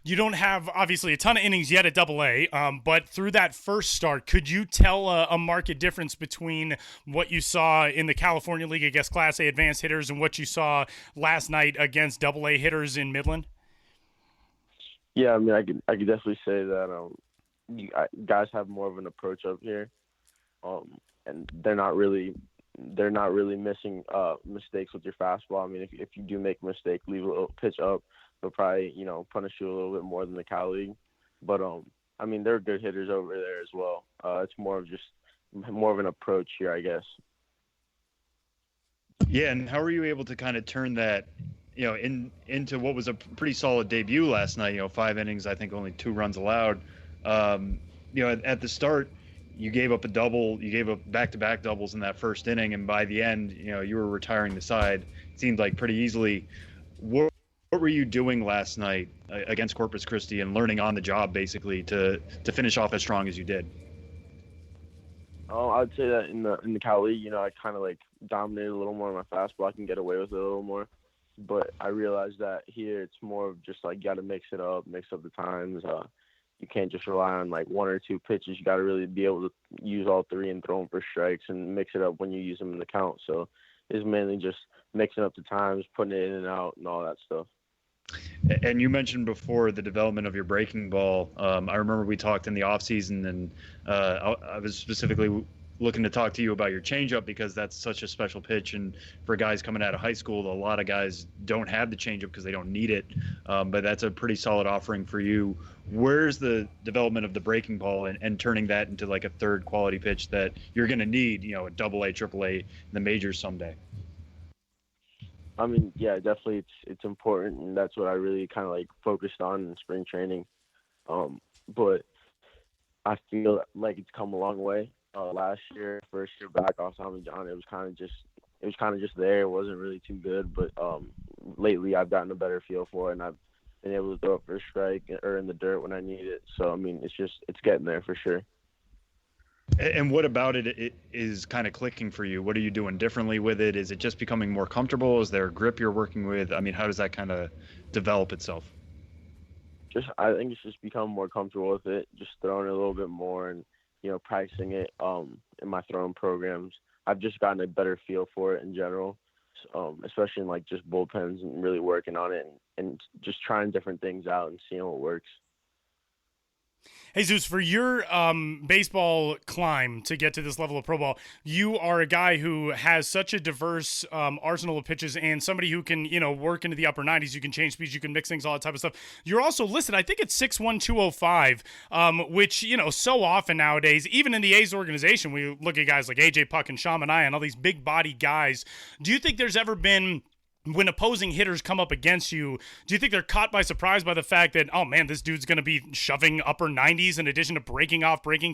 You don't have, obviously, a ton of innings yet at AA, but through that first start, could you tell a marked difference between what you saw in the California League against Class A advanced hitters and what you saw last night against AA hitters in Midland? Yeah, I mean, I could definitely say that guys have more of an approach up here. And they're not really missing mistakes with your fastball. I mean, if you do make a mistake, leave a little pitch up, they'll probably punish you a little bit more than the Cal League. But I mean, there are good hitters over there as well. It's more of an approach here, I guess. Yeah, and how were you able to kind of turn that, into what was a pretty solid debut last night? 5 innings, I think only 2 runs allowed. At the start, you gave up a double, you gave up back-to-back doubles in that first inning, and by the end, you were retiring the side. It seemed like pretty easily. What were you doing last night against Corpus Christi and learning on the job, basically, to finish off as strong as you did? Oh, I'd say that in the Cal League, I kind of dominated a little more on my fastball. I can get away with it a little more. but I realized that here it's more of just like you got to mix up the times. You can't just rely on like one or two pitches. You got to really be able to use all three and throw them for strikes and mix it up when you use them in the count. So it's mainly just mixing up the times, putting it in and out, and all that stuff. And you mentioned before the development of your breaking ball. I remember we talked in the off season, and I was specifically looking to talk to you about your changeup because that's such a special pitch. And for guys coming out of high school, a lot of guys don't have the changeup because they don't need it. But that's a pretty solid offering for you. Where's the development of the breaking ball and turning that into like a third quality pitch that you're going to need, a AA, AAA in the majors someday? I mean, yeah, definitely it's important, and that's what I really kind of like focused on in spring training. But I feel like it's come a long way. Last year, first year back off Tommy John, it was kind of just there. It wasn't really too good, but lately I've gotten a better feel for it, and I've been able to throw it for a strike or in the dirt when I need it. So I mean, it's getting there for sure. And what about it is kind of clicking for you? What are you doing differently with it? Is it just becoming more comfortable? Is there a grip you're working with? I mean, how does that kind of develop itself? I think it's just become more comfortable with it, just throwing it a little bit more and practicing it in my throwing programs. I've just gotten a better feel for it in general, especially in like just bullpens and really working on it and just trying different things out and seeing what works. Hey, Zeus, for your baseball climb to get to this level of pro ball, you are a guy who has such a diverse arsenal of pitches and somebody who can, work into the upper 90s. You can change speeds, you can mix things, all that type of stuff. You're also listed, I think it's 6'1", 205, which, so often nowadays, even in the A's organization, we look at guys like A.J. Puck and Sean Manaea and all these big body guys. Do you think there's ever been, when opposing hitters come up against you, do you think they're caught by surprise by the fact that, oh man, this dude's going to be shoving upper 90s in addition to breaking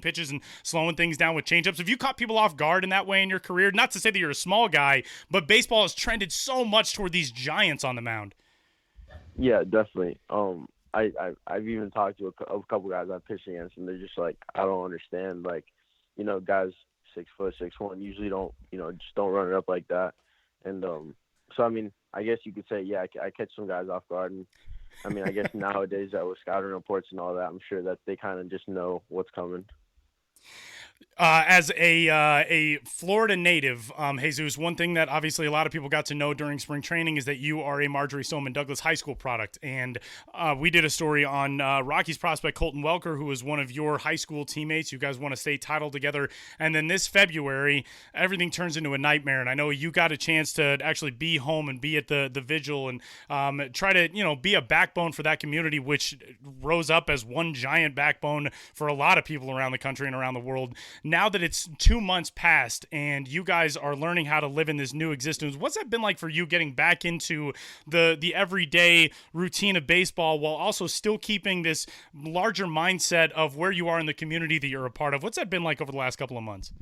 pitches and slowing things down with changeups? Have you caught people off guard in that way in your career? Not to say that you're a small guy, but baseball has trended so much toward these giants on the mound. Yeah, definitely. I've even talked to a couple guys I've pitched against, and they're just like, I don't understand. Like, guys 6', 6'1" usually don't, just don't run it up like that. And so I mean, I guess you could say, yeah, I catch some guys off guard. And I mean, I guess nowadays that with scouting reports and all that, I'm sure that they kind of just know what's coming. As a Florida native, Jesus, one thing that obviously a lot of people got to know during spring training is that you are a Marjorie Stoneman Douglas High School product. And we did a story on Rockies prospect Colton Welker, who was one of your high school teammates. You guys won a state title together. And then this February, everything turns into a nightmare. And I know you got a chance to actually be home and be at the vigil and try to, be a backbone for that community, which rose up as one giant backbone for a lot of people around the country and around the world. Now that it's 2 months past and you guys are learning how to live in this new existence, what's that been like for you getting back into the everyday routine of baseball while also still keeping this larger mindset of where you are in the community that you're a part of? What's that been like over the last couple of months?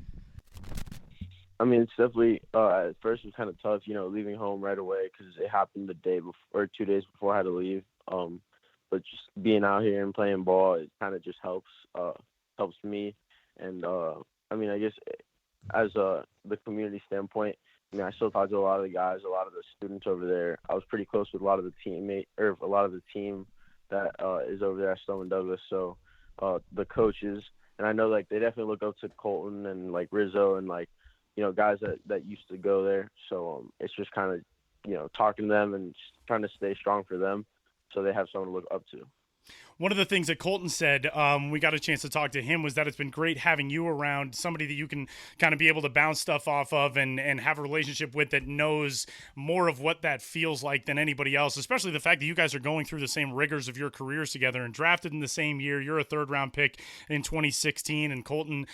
I mean, it's definitely, at first it was kind of tough, leaving home right away because it happened the day before, or 2 days before I had to leave. But just being out here and playing ball, it kind of just helps me. And, I mean, I guess as the community standpoint, I mean, I still talk to a lot of the guys, a lot of the students over there. I was pretty close with a lot of the team that is over there at Stoneman Douglas. So the coaches, and I know, like, they definitely look up to Colton and, like, Rizzo and, like, guys that used to go there. So it's just kind of, talking to them and trying to stay strong for them so they have someone to look up to. One of the things that Colton said, we got a chance to talk to him, was that it's been great having you around, somebody that you can kind of be able to bounce stuff off of and have a relationship with that knows more of what that feels like than anybody else, especially the fact that you guys are going through the same rigors of your careers together and drafted in the same year. You're a third-round pick in 2016, and Colton,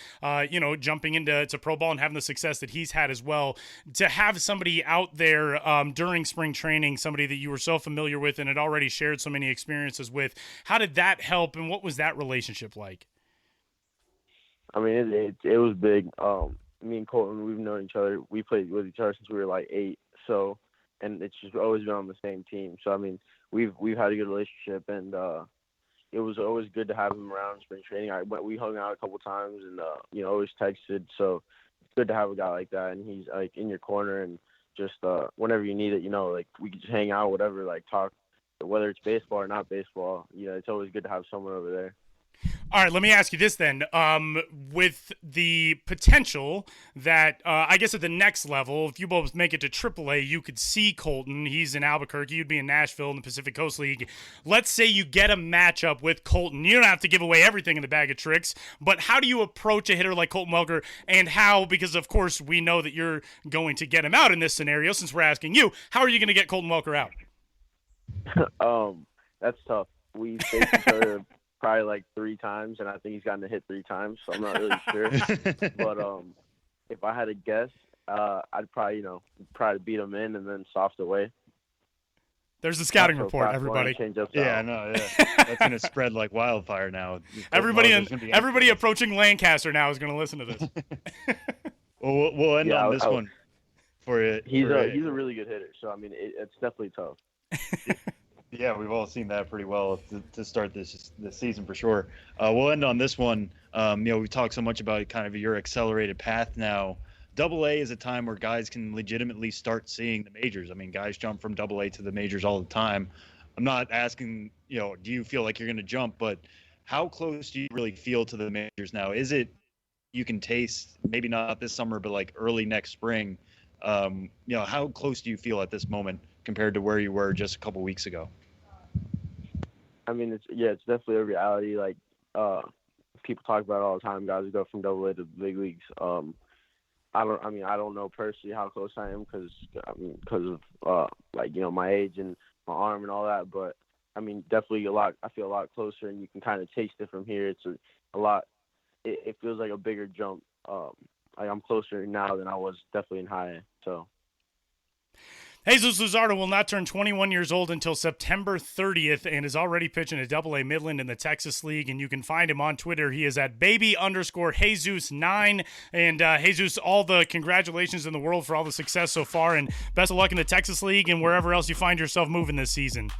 jumping into pro ball and having the success that he's had as well. To have somebody out there during spring training, somebody that you were so familiar with and had already shared so many experiences with, how did that help, and what was that relationship like? I mean, it was big. Me and Colton, we've known each other. We played with each other since we were like 8. So, and it's just always been on the same team. So, I mean, we've had a good relationship, and it was always good to have him around spring training. We hung out a couple times, and always texted. So it's good to have a guy like that, and he's like in your corner and just whenever you need it, like we could just hang out, whatever, like talk, whether it's baseball or not baseball. It's always good to have someone over there. All right, let me ask you this then. With the potential that, I guess at the next level, if you both make it to AAA, you could see Colton. He's in Albuquerque. You'd be in Nashville in the Pacific Coast League. Let's say you get a matchup with Colton. You don't have to give away everything in the bag of tricks, but how do you approach a hitter like Colton Welker, and how, because of course we know that you're going to get him out in this scenario since we're asking you, how are you going to get Colton Welker out? That's tough. We faced each other probably like 3 times, and I think he's gotten a hit 3 times, so I'm not really sure. But if I had to guess, I'd probably, try to beat him in and then soft away. There's the scouting report, everybody. Yeah, no, yeah. That's going to spread like wildfire now. Everybody approaching Lancaster now is going to listen to this. Well, we'll end on this one for you. He's a really good hitter, so I mean, it's definitely tough. Yeah, we've all seen that pretty well to start this season for sure. We'll end on this one. We've talked so much about kind of your accelerated path now. AA is a time where guys can legitimately start seeing the majors. I mean, guys jump from AA to the majors all the time. I'm not asking, do you feel like you're going to jump, but how close do you really feel to the majors now? Is it you can taste, maybe not this summer, but like early next spring? How close do you feel at this moment compared to where you were just a couple weeks ago? I mean, it's definitely a reality. Like, people talk about it all the time. Guys who go from AA to the big leagues. I don't know personally how close I am because of my age and my arm and all that. But I mean, definitely I feel a lot closer, and you can kind of taste it from here. It's a lot. It feels like a bigger jump. I'm closer now than I was definitely in high A. So. Jesus Luzardo will not turn 21 years old until September 30th and is already pitching at AA Midland in the Texas League, and you can find him on Twitter. He is at baby_Jesus9. And Jesus, all the congratulations in the world for all the success so far, and best of luck in the Texas League and wherever else you find yourself moving this season.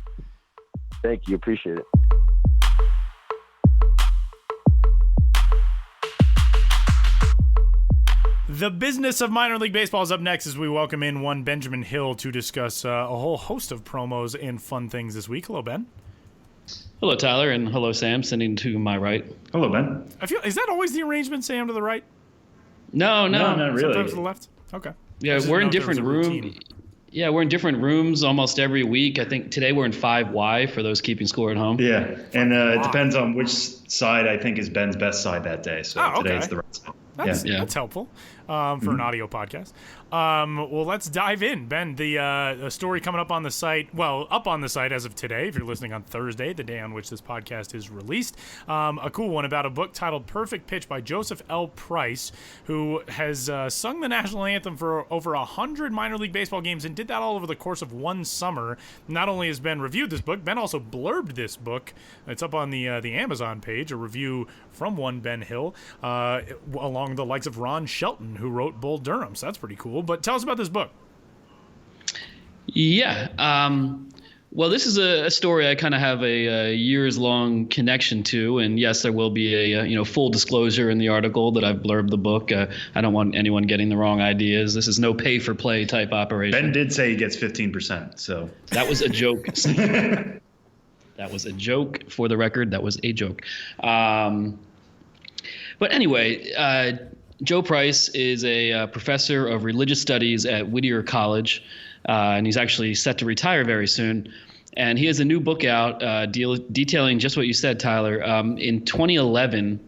Thank you. Appreciate it. The business of minor league baseball is up next as we welcome in one Benjamin Hill to discuss a whole host of promos and fun things this week. Hello, Ben. Hello, Tyler, and hello, Sam, sitting to my right. Hello, Ben. Is that always the arrangement, Sam, to the right? No, not really. Sometimes to the left? Okay. Yeah, we're in different rooms. Yeah, we're in different rooms almost every week. I think today we're in 5Y for those keeping score at home. Yeah, and it depends on which side I think is Ben's best side that day. So today it's the right side. That's helpful for an audio podcast. Well, let's dive in, Ben. The story coming up on the site, up on the site as of today, if you're listening on Thursday, the day on which this podcast is released, a cool one about a book titled Perfect Pitch by Joseph L. Price, who has sung the national anthem for over 100 minor league baseball games and did that all over the course of one summer. Not only has Ben reviewed this book, Ben also blurbed this book. It's up on the Amazon page, a review from one Ben Hill, along the likes of Ron Shelton, who wrote Bull Durham. So that's pretty cool. But tell us about this book. Yeah. Well, this is a story I kind of have a years-long connection to, and yes, there will be a full disclosure in the article that I've blurbed the book. I don't want anyone getting the wrong ideas. This is no pay-for-play type operation. Ben did say he gets 15%, so that was a joke. That was a joke. For the record, that was a joke. But anyway, Joe Price is a professor of religious studies at Whittier College, and he's actually set to retire very soon. And he has a new book out detailing just what you said, Tyler. In 2011,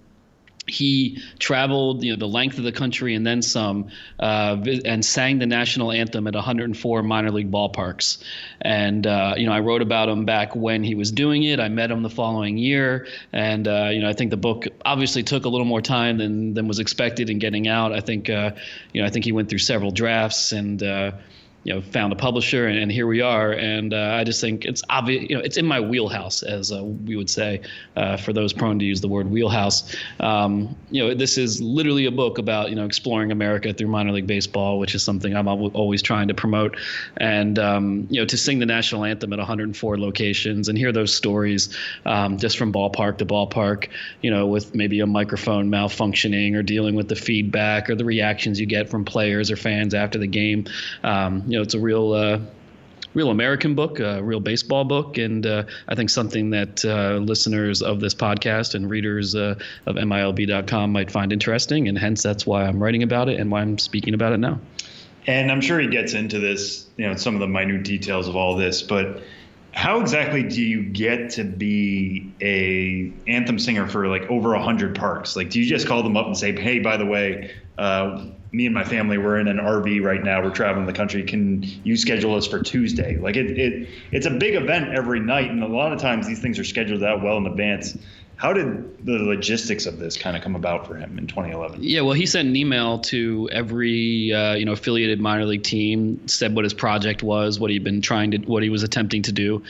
he traveled the length of the country and then some, and sang the national anthem at 104 minor league ballparks. And I wrote about him back when he was doing it. I met him the following year, and I think the book obviously took a little more time than was expected in getting out. I think he went through several drafts and found a publisher, and here we are. And I just think it's obvious, it's in my wheelhouse, as we would say, for those prone to use the word wheelhouse. This is literally a book about, exploring America through minor league baseball, which is something I'm always trying to promote. And, to sing the national anthem at 104 locations and hear those stories just from ballpark to ballpark, with maybe a microphone malfunctioning or dealing with the feedback or the reactions you get from players or fans after the game. it's a real American book, a real baseball book, and I think something that listeners of this podcast and readers of MILB.com might find interesting, and hence that's why I'm writing about it and why I'm speaking about it now. And I'm sure he gets into this, some of the minute details of all this, but how exactly do you get to be a anthem singer for like over 100 parks? Like, do you just call them up and say, hey, by the way, me and my family, we're in an RV right now. We're traveling the country. Can you schedule us for Tuesday? Like it's a big event every night. And a lot of times these things are scheduled out well in advance. How did the logistics of this kind of come about for him in 2011? Yeah, well, he sent an email to every affiliated minor league team, said what his project was, what he was attempting to do.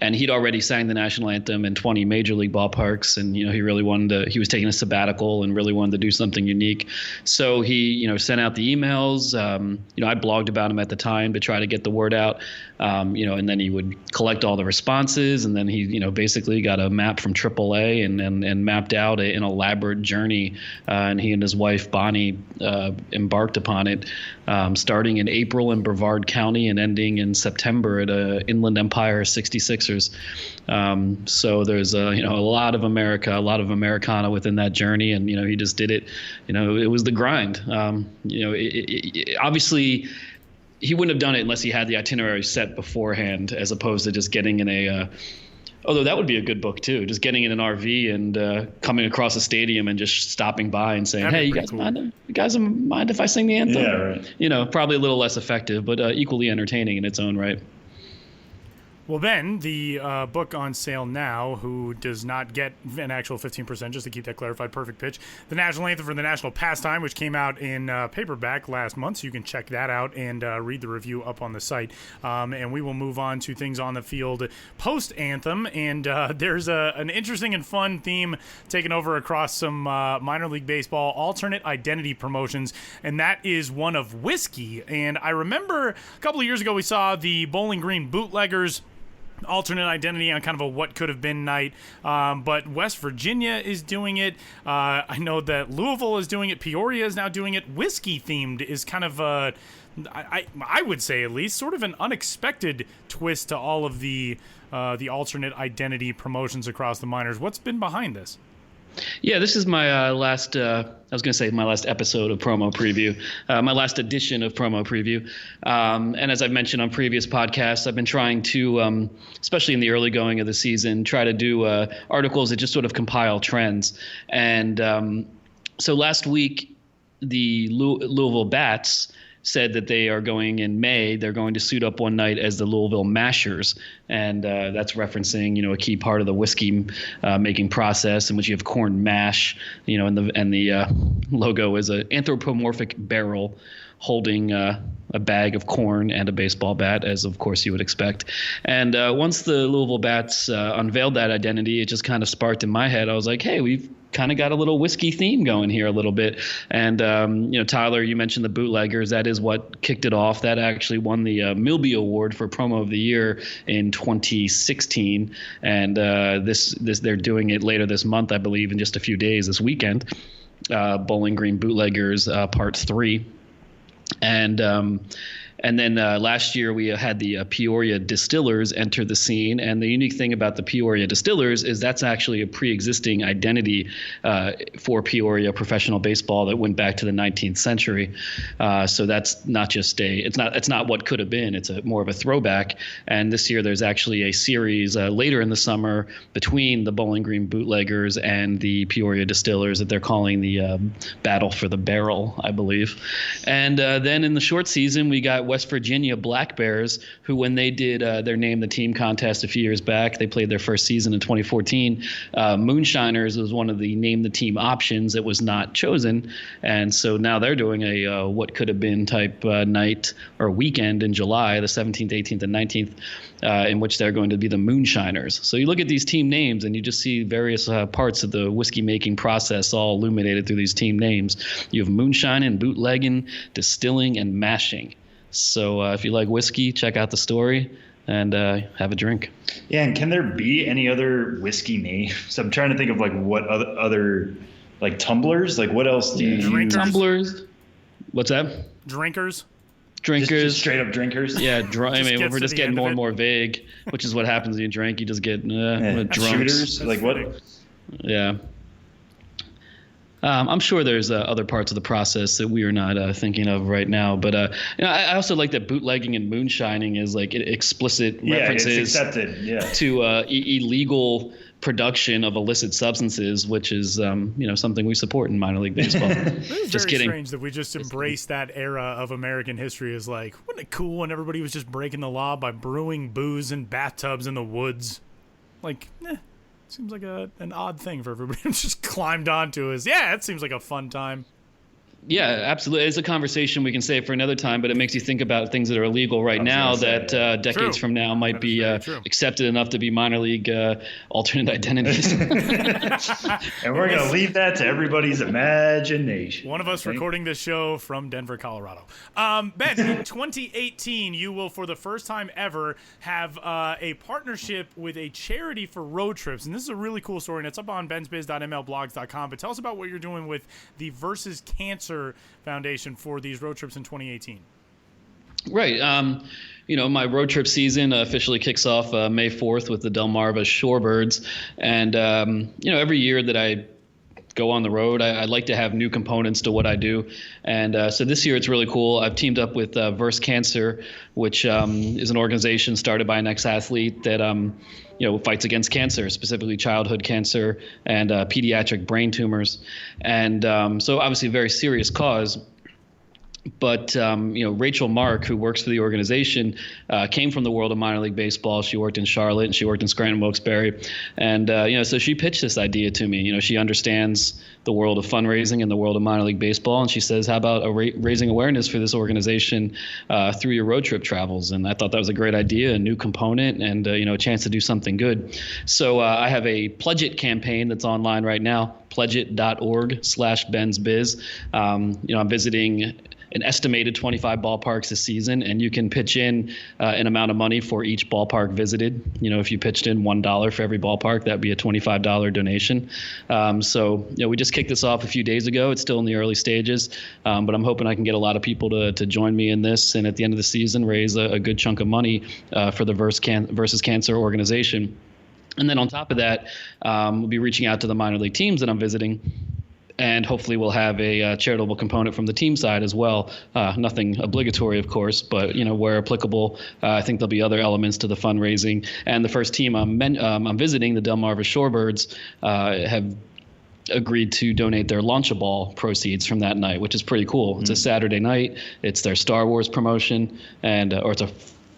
And he'd already sang the national anthem in 20 major league ballparks, and he really he was taking a sabbatical and really wanted to do something unique. So he sent out the emails. I blogged about him at the time to try to get the word out. And then he would collect all the responses, and then he basically got a map from AAA and mapped out an elaborate journey. And he and his wife Bonnie embarked upon it, starting in April in Brevard County and ending in September at Inland Empire 66ers. So there's a lot of America, a lot of Americana within that journey, and he just did it. It was the grind. Obviously, he wouldn't have done it unless he had the itinerary set beforehand, as opposed to just getting in a. Although that would be a good book too, just getting in an RV and coming across a stadium and just stopping by and saying, "Hey, you guys mind if I sing the anthem?" Yeah, right. Probably a little less effective, but equally entertaining in its own right. Well, Ben, the book on sale now, who does not get an actual 15%, just to keep that clarified, Perfect Pitch, the national anthem for the national pastime, which came out in paperback last month, so you can check that out and read the review up on the site. And we will move on to things on the field post-anthem, and there's an interesting and fun theme taken over across some minor league baseball alternate identity promotions, and that is one of whiskey. And I remember a couple of years ago we saw the Bowling Green Bootleggers alternate identity on kind of a what could have been night, but West Virginia is doing it. I know that Louisville is doing it. Peoria is now doing it. Whiskey themed is kind of I would say at least sort of an unexpected twist to all of the alternate identity promotions across the minors. What's been behind this? Yeah, this is my last, I was going to say my last episode of Promo Preview, my last edition of Promo Preview. And as I've mentioned on previous podcasts, I've been trying to, especially in the early going of the season, try to do articles that just sort of compile trends. And so last week, the Louisville Bats said that they are going in May. They're going to suit up one night as the Louisville Mashers, and that's referencing a key part of the whiskey making process, in which you have corn mash, and the logo is an anthropomorphic barrel holding a bag of corn and a baseball bat, as of course you would expect. And once the Louisville Bats unveiled that identity, it just kind of sparked in my head. I was like, hey, we've kind of got a little whiskey theme going here a little bit. And, Tyler, you mentioned the Bootleggers. That is what kicked it off. That actually won the Milby Award for Promo of the Year in 2016. And they're doing it later this month, I believe, in just a few days, this weekend. Bowling Green Bootleggers Part 3. And then last year we had the Peoria Distillers enter the scene. And the unique thing about the Peoria Distillers is that's actually a pre-existing identity for Peoria professional baseball that went back to the 19th century. So that's not just it's not what could have been. It's more of a throwback. And this year there's actually a series later in the summer between the Bowling Green Bootleggers and the Peoria Distillers that they're calling the Battle for the Barrel, I believe. And then in the short season, we got West Virginia Black Bears, who when they did their Name the Team contest a few years back, they played their first season in 2014. Moonshiners was one of the Name the Team options that was not chosen. And so now they're doing a what could have been type night or weekend in July, the 17th, 18th, and 19th, in which they're going to be the Moonshiners. So you look at these team names and you just see various parts of the whiskey making process all illuminated through these team names. You have moonshining, bootlegging, distilling, and mashing. So if you like whiskey, check out the story and have a drink. Yeah, and can there be any other whiskey names? I'm trying to think of like what other like tumblers. Like what else do you use? Tumblers. What's that? Drinkers. drinkers, just straight up drinkers. Yeah, I mean, we're just getting more and more vague, which is what happens when you drink. You just get drunks. Shooters, like what? Yeah. I'm sure there's other parts of the process that we are not thinking of right now. But I also like that bootlegging and moonshining is like explicit references it's accepted, to illegal production of illicit substances, which is something we support in minor league baseball. It's just very strange that we just embraced that era of American history as like, wasn't it cool when everybody was just breaking the law by brewing booze in bathtubs in the woods? Like, seems like an odd thing for everybody to just climbed onto. It seems like a fun time. Yeah, absolutely. It's a conversation we can save for another time, but it makes you think about things that are illegal right now that decades from now might be accepted enough to be minor league alternate identities. And we're going to leave that to everybody's imagination. One of us recording this show from Denver, Colorado. Ben, in 2018, you will, for the first time ever, have a partnership with a charity for road trips. And this is a really cool story, and it's up on bensbiz.mlblogs.com. But tell us about what you're doing with the Versus Cancer Foundation for these road trips in 2018. Right. My road trip season officially kicks off May 4th with the Delmarva Shorebirds. And, every year that I go on the road, I like to have new components to what I do. And so this year it's really cool. I've teamed up with Versus Cancer, which is an organization started by an ex-athlete that fights against cancer, specifically childhood cancer and pediatric brain tumors. And so obviously a very serious cause. But, Rachel Mark, who works for the organization, came from the world of minor league baseball. She worked in Charlotte and she worked in Scranton Wilkes-Barre. And, so she pitched this idea to me. She understands the world of fundraising and the world of minor league baseball. And she says, how about raising awareness for this organization through your road trip travels? And I thought that was a great idea, a new component, and, a chance to do something good. So I have a Pledge It campaign that's online right now, pledgeit.org/bensbiz. I'm visiting an estimated 25 ballparks this season, and you can pitch in an amount of money for each ballpark visited. If you pitched in $1 for every ballpark, that'd be a $25 donation. So we just kicked this off a few days ago. It's still in the early stages, but I'm hoping I can get a lot of people to join me in this, and at the end of the season, raise a good chunk of money for the Versus Cancer organization. And then on top of that, we'll be reaching out to the minor league teams that I'm visiting. And hopefully we'll have a charitable component from the team side as well. Nothing obligatory, of course, but where applicable, I think there'll be other elements to the fundraising. And the first team I'm visiting, the Delmarva Shorebirds, have agreed to donate their Launch-A-Ball proceeds from that night, which is pretty cool. It's a Saturday night. It's their Star Wars promotion, or it's a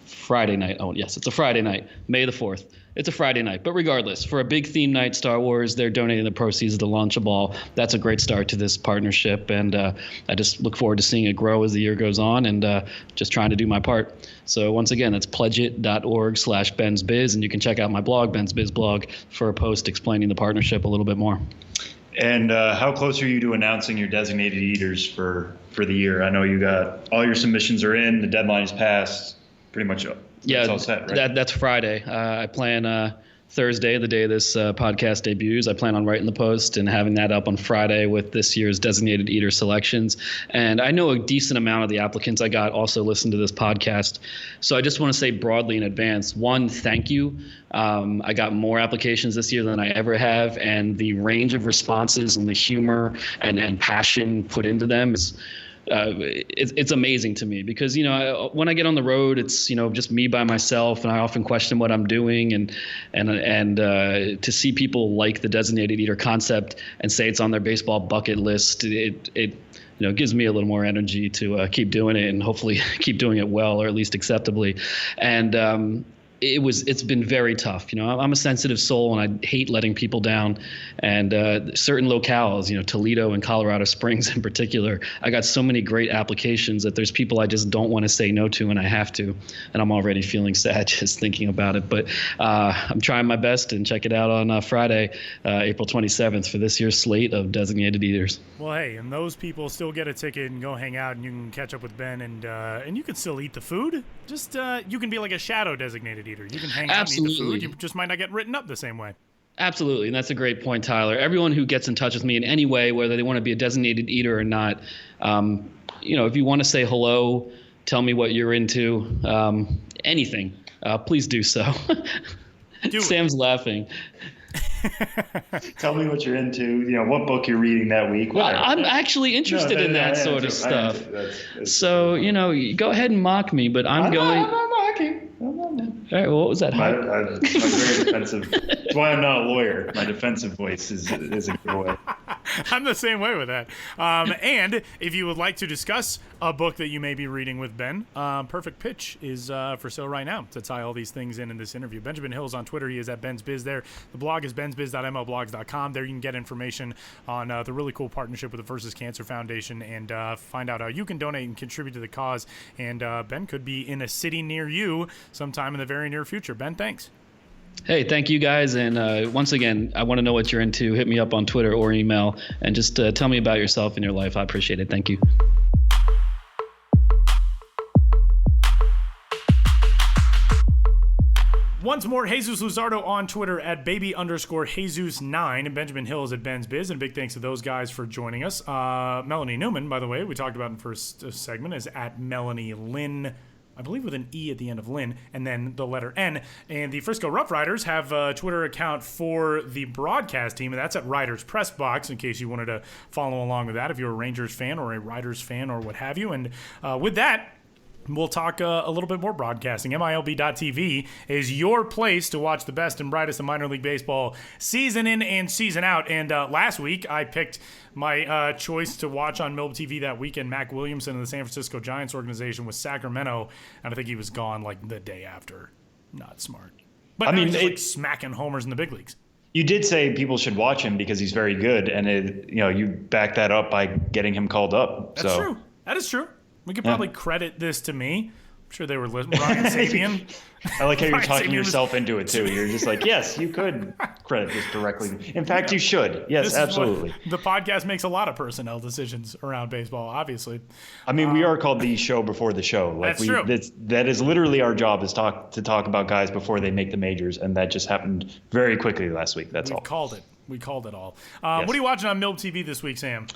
Friday night. Oh, yes, it's a Friday night, May the 4th. It's a Friday night, but regardless, for a big theme night, Star Wars, they're donating the proceeds of the Launch-A-Ball. That's a great start to this partnership, and I just look forward to seeing it grow as the year goes on, and just trying to do my part. So once again, that's pledgeit.org/bensbiz, and you can check out my blog, Ben's Biz blog, for a post explaining the partnership a little bit more. And how close are you to announcing your designated eaters for the year? I know you got all your submissions are in, the deadline is passed, pretty much. It's all set, right? That's Friday. I plan Thursday, the day this podcast debuts. I plan on writing the post and having that up on Friday with this year's designated eater selections. And I know a decent amount of the applicants I got also listen to this podcast. So I just want to say broadly in advance, one, thank you. I got more applications this year than I ever have. And the range of responses and the humor and passion put into them is it's amazing to me because, when I get on the road, it's, just me by myself, and I often question what I'm doing, and to see people like the designated eater concept and say it's on their baseball bucket list, it gives me a little more energy to keep doing it and hopefully keep doing it well, or at least acceptably. And it's been very tough. I'm a sensitive soul and I hate letting people down. And certain locales, Toledo and Colorado Springs in particular, I got so many great applications that there's people I just don't want to say no to, and I have to. And I'm already feeling sad just thinking about it. But I'm trying my best, and check it out on Friday, April 27th for this year's slate of designated eaters. Well, hey, and those people still get a ticket and go hang out, and you can catch up with Ben, and you can still eat the food. Just you can be like a shadow designated eater. You can hang out and eat the food. You just might not get written up the same way. Absolutely, and that's a great point, Tyler. Everyone who gets in touch with me in any way, whether they want to be a designated eater or not, if you want to say hello tell me what you're into, anything, please do so. Sam's laughing. Tell me what you're into, what book you're reading that week. I'm actually interested in that sort of stuff. So, go ahead and mock me, but I'm going. I'm not mocking. All right, well, what was that? My very defensive. That's why I'm not a lawyer. My defensive voice is a giveaway. I'm the same way with that. And if you would like to discuss a book that you may be reading with Ben, Perfect Pitch is for sale right now to tie all these things in this interview. Benjamin Hill's on Twitter. He is at Ben's Biz there. The blog is bensbiz.mlblogs.com. There you can get information on the really cool partnership with the Versus Cancer Foundation and find out how you can donate and contribute to the cause. And Ben could be in a city near you sometime in the very near future. Ben, thanks. Hey, thank you guys. And once again, I want to know what you're into. Hit me up on Twitter or email and just tell me about yourself and your life. I appreciate it. Thank you. Once more, Jesus Luzardo on Twitter at baby_Jesus9. And Benjamin Hill is at Ben's Biz. And big thanks to those guys for joining us. Melanie Newman, by the way, we talked about in the first segment, is at Melanie Lynn, I believe with an E at the end of Lynn, and then the letter N. And the Frisco Rough Riders have a Twitter account for the broadcast team, and that's at Riders Press Box, in case you wanted to follow along with that, if you're a Rangers fan or a Riders fan or what have you. And with that, we'll talk a little bit more broadcasting. MILB.TV is your place to watch the best and brightest of minor league baseball season in and season out. And last week, I picked my choice to watch on MILB TV that weekend. Mac Williamson of the San Francisco Giants organization with Sacramento, and I think he was gone like the day after. Not smart. But I mean, just like smacking homers in the big leagues. You did say people should watch him because he's very good, and you back that up by getting him called up. That's true. That is true. We could probably credit this to me. I'm sure they were listening. Ryan Sapien. I like how you're talking yourself into it, too. You're just like, yes, you could credit this directly. In fact, you should. Yes, absolutely. The podcast makes a lot of personnel decisions around baseball, obviously. I mean, we are called the show before the show. That's true. That is literally our job, is to talk about guys before they make the majors, and that just happened very quickly last week. That's all. We called it all. Yes. What are you watching on MILB TV this week, Sam?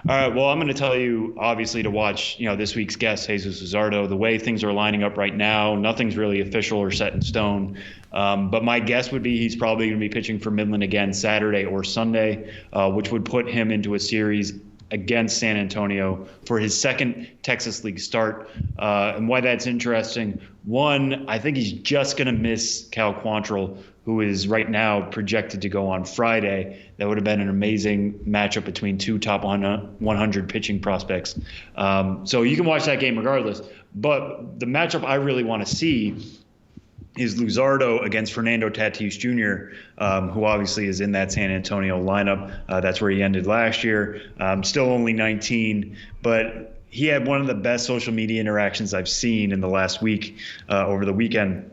All right, well, I'm going to tell you, obviously, to watch, this week's guest, Jesus Luzardo. The way things are lining up right now, nothing's really official or set in stone. But my guess would be he's probably going to be pitching for Midland again Saturday or Sunday, which would put him into a series against San Antonio for his second Texas League start. And why that's interesting, one, I think he's just going to miss Cal Quantrill, who is right now projected to go on Friday. That would have been an amazing matchup between two top 100 pitching prospects. So you can watch that game regardless. But the matchup I really want to see is Luzardo against Fernando Tatis Jr., who obviously is in that San Antonio lineup. That's where he ended last year. Still only 19, but he had one of the best social media interactions I've seen in the last week over the weekend.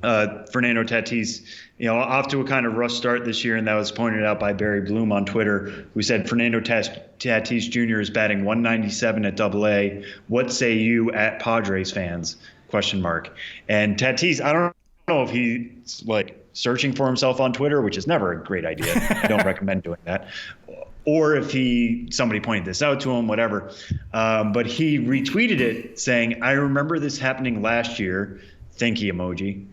Fernando Tatis, off to a kind of rough start this year, and that was pointed out by Barry Bloom on Twitter, who said Fernando Tatis Jr. is batting 197 at AA. What say you at Padres fans? ? And Tatis, I don't know if he's searching for himself on Twitter, which is never a great idea. I don't recommend doing that. Or if somebody pointed this out to him, whatever. But he retweeted it saying, I remember this happening last year. Thanky emoji.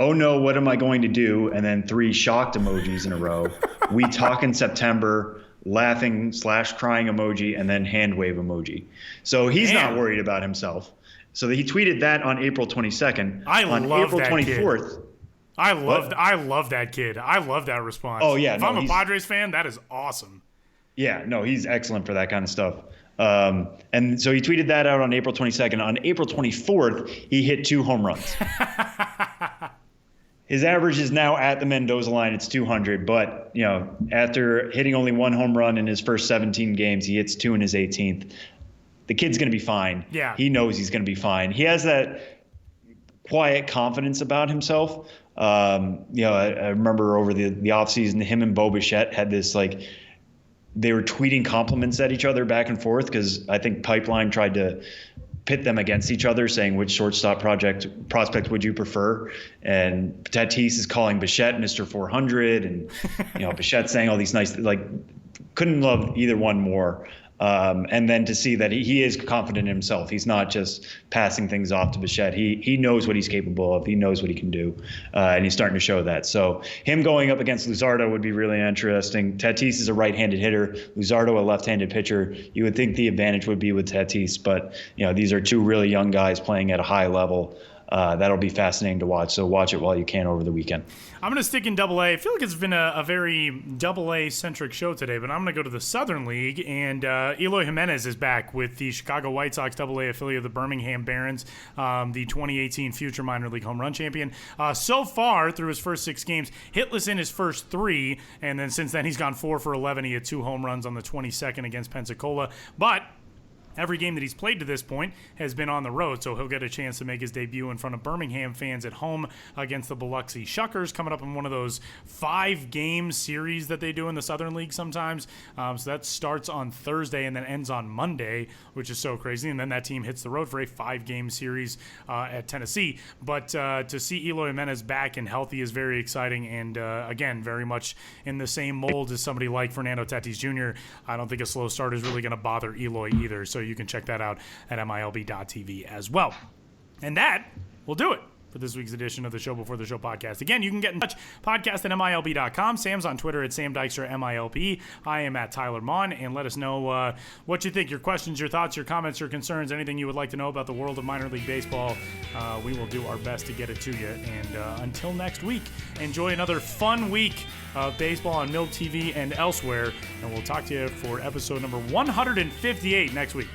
Oh no, what am I going to do? And then 3 shocked emojis in a row. We talk in September, laughing/crying emoji, and then hand wave emoji. So he's not worried about himself. So he tweeted that on April 22nd. On April 24th. I love that kid. I love that response. Oh yeah. If I'm a Padres fan, that is awesome. Yeah, no, he's excellent for that kind of stuff. And so he tweeted that out on April 22nd. On April 24th, he hit 2 home runs. His average is now at the Mendoza line. It's 200. But, after hitting only 1 home run in his first 17 games, he hits 2 in his 18th. The kid's going to be fine. Yeah. He knows he's going to be fine. He has that quiet confidence about himself. I remember over the offseason, him and Bo Bichette had this, they were tweeting compliments at each other back and forth because I think Pipeline tried to pit them against each other, saying which shortstop prospect would you prefer? And Tatis is calling Bichette Mr. 400, and Bichette saying all these nice, couldn't love either one more. And then to see that he is confident in himself. He's not just passing things off to Bichette. He knows what he's capable of. He knows what he can do. And he's starting to show that. So him going up against Luzardo would be really interesting. Tatis is a right-handed hitter. Luzardo, a left-handed pitcher. You would think the advantage would be with Tatis. But, these are two really young guys playing at a high level. That'll be fascinating to watch. So watch it while you can over the weekend. I'm going to stick in Double A. I feel like it's been a very Double A-centric show today, but I'm going to go to the Southern League, and Eloy Jimenez is back with the Chicago White Sox Double A affiliate of the Birmingham Barons, the 2018 future minor league home run champion. So far, through his first 6 games, hitless in his first 3, and then since then he's gone 4 for 11. He had 2 home runs on the 22nd against Pensacola, but every game that he's played to this point has been on the road, so he'll get a chance to make his debut in front of Birmingham fans at home against the Biloxi Shuckers, coming up in one of those 5-game series that they do in the Southern League sometimes. So that starts on Thursday and then ends on Monday, which is so crazy. And then that team hits the road for a 5-game series at Tennessee. But to see Eloy Jimenez back and healthy is very exciting, and again, very much in the same mold as somebody like Fernando Tatis Jr. I don't think a slow start is really going to bother Eloy either. So you can check that out at MILB.TV as well. And that will do it for this week's edition of the Show Before the Show podcast. Again, you can get in touch, podcast at MILB.com. Sam's on Twitter at Sam Dykstra, MILB. I am at Tyler Mon, and let us know what you think, your questions, your thoughts, your comments, your concerns, anything you would like to know about the world of minor league baseball. We will do our best to get it to you. And until next week, enjoy another fun week of baseball on MILB TV and elsewhere. And we'll talk to you for episode number 158 next week.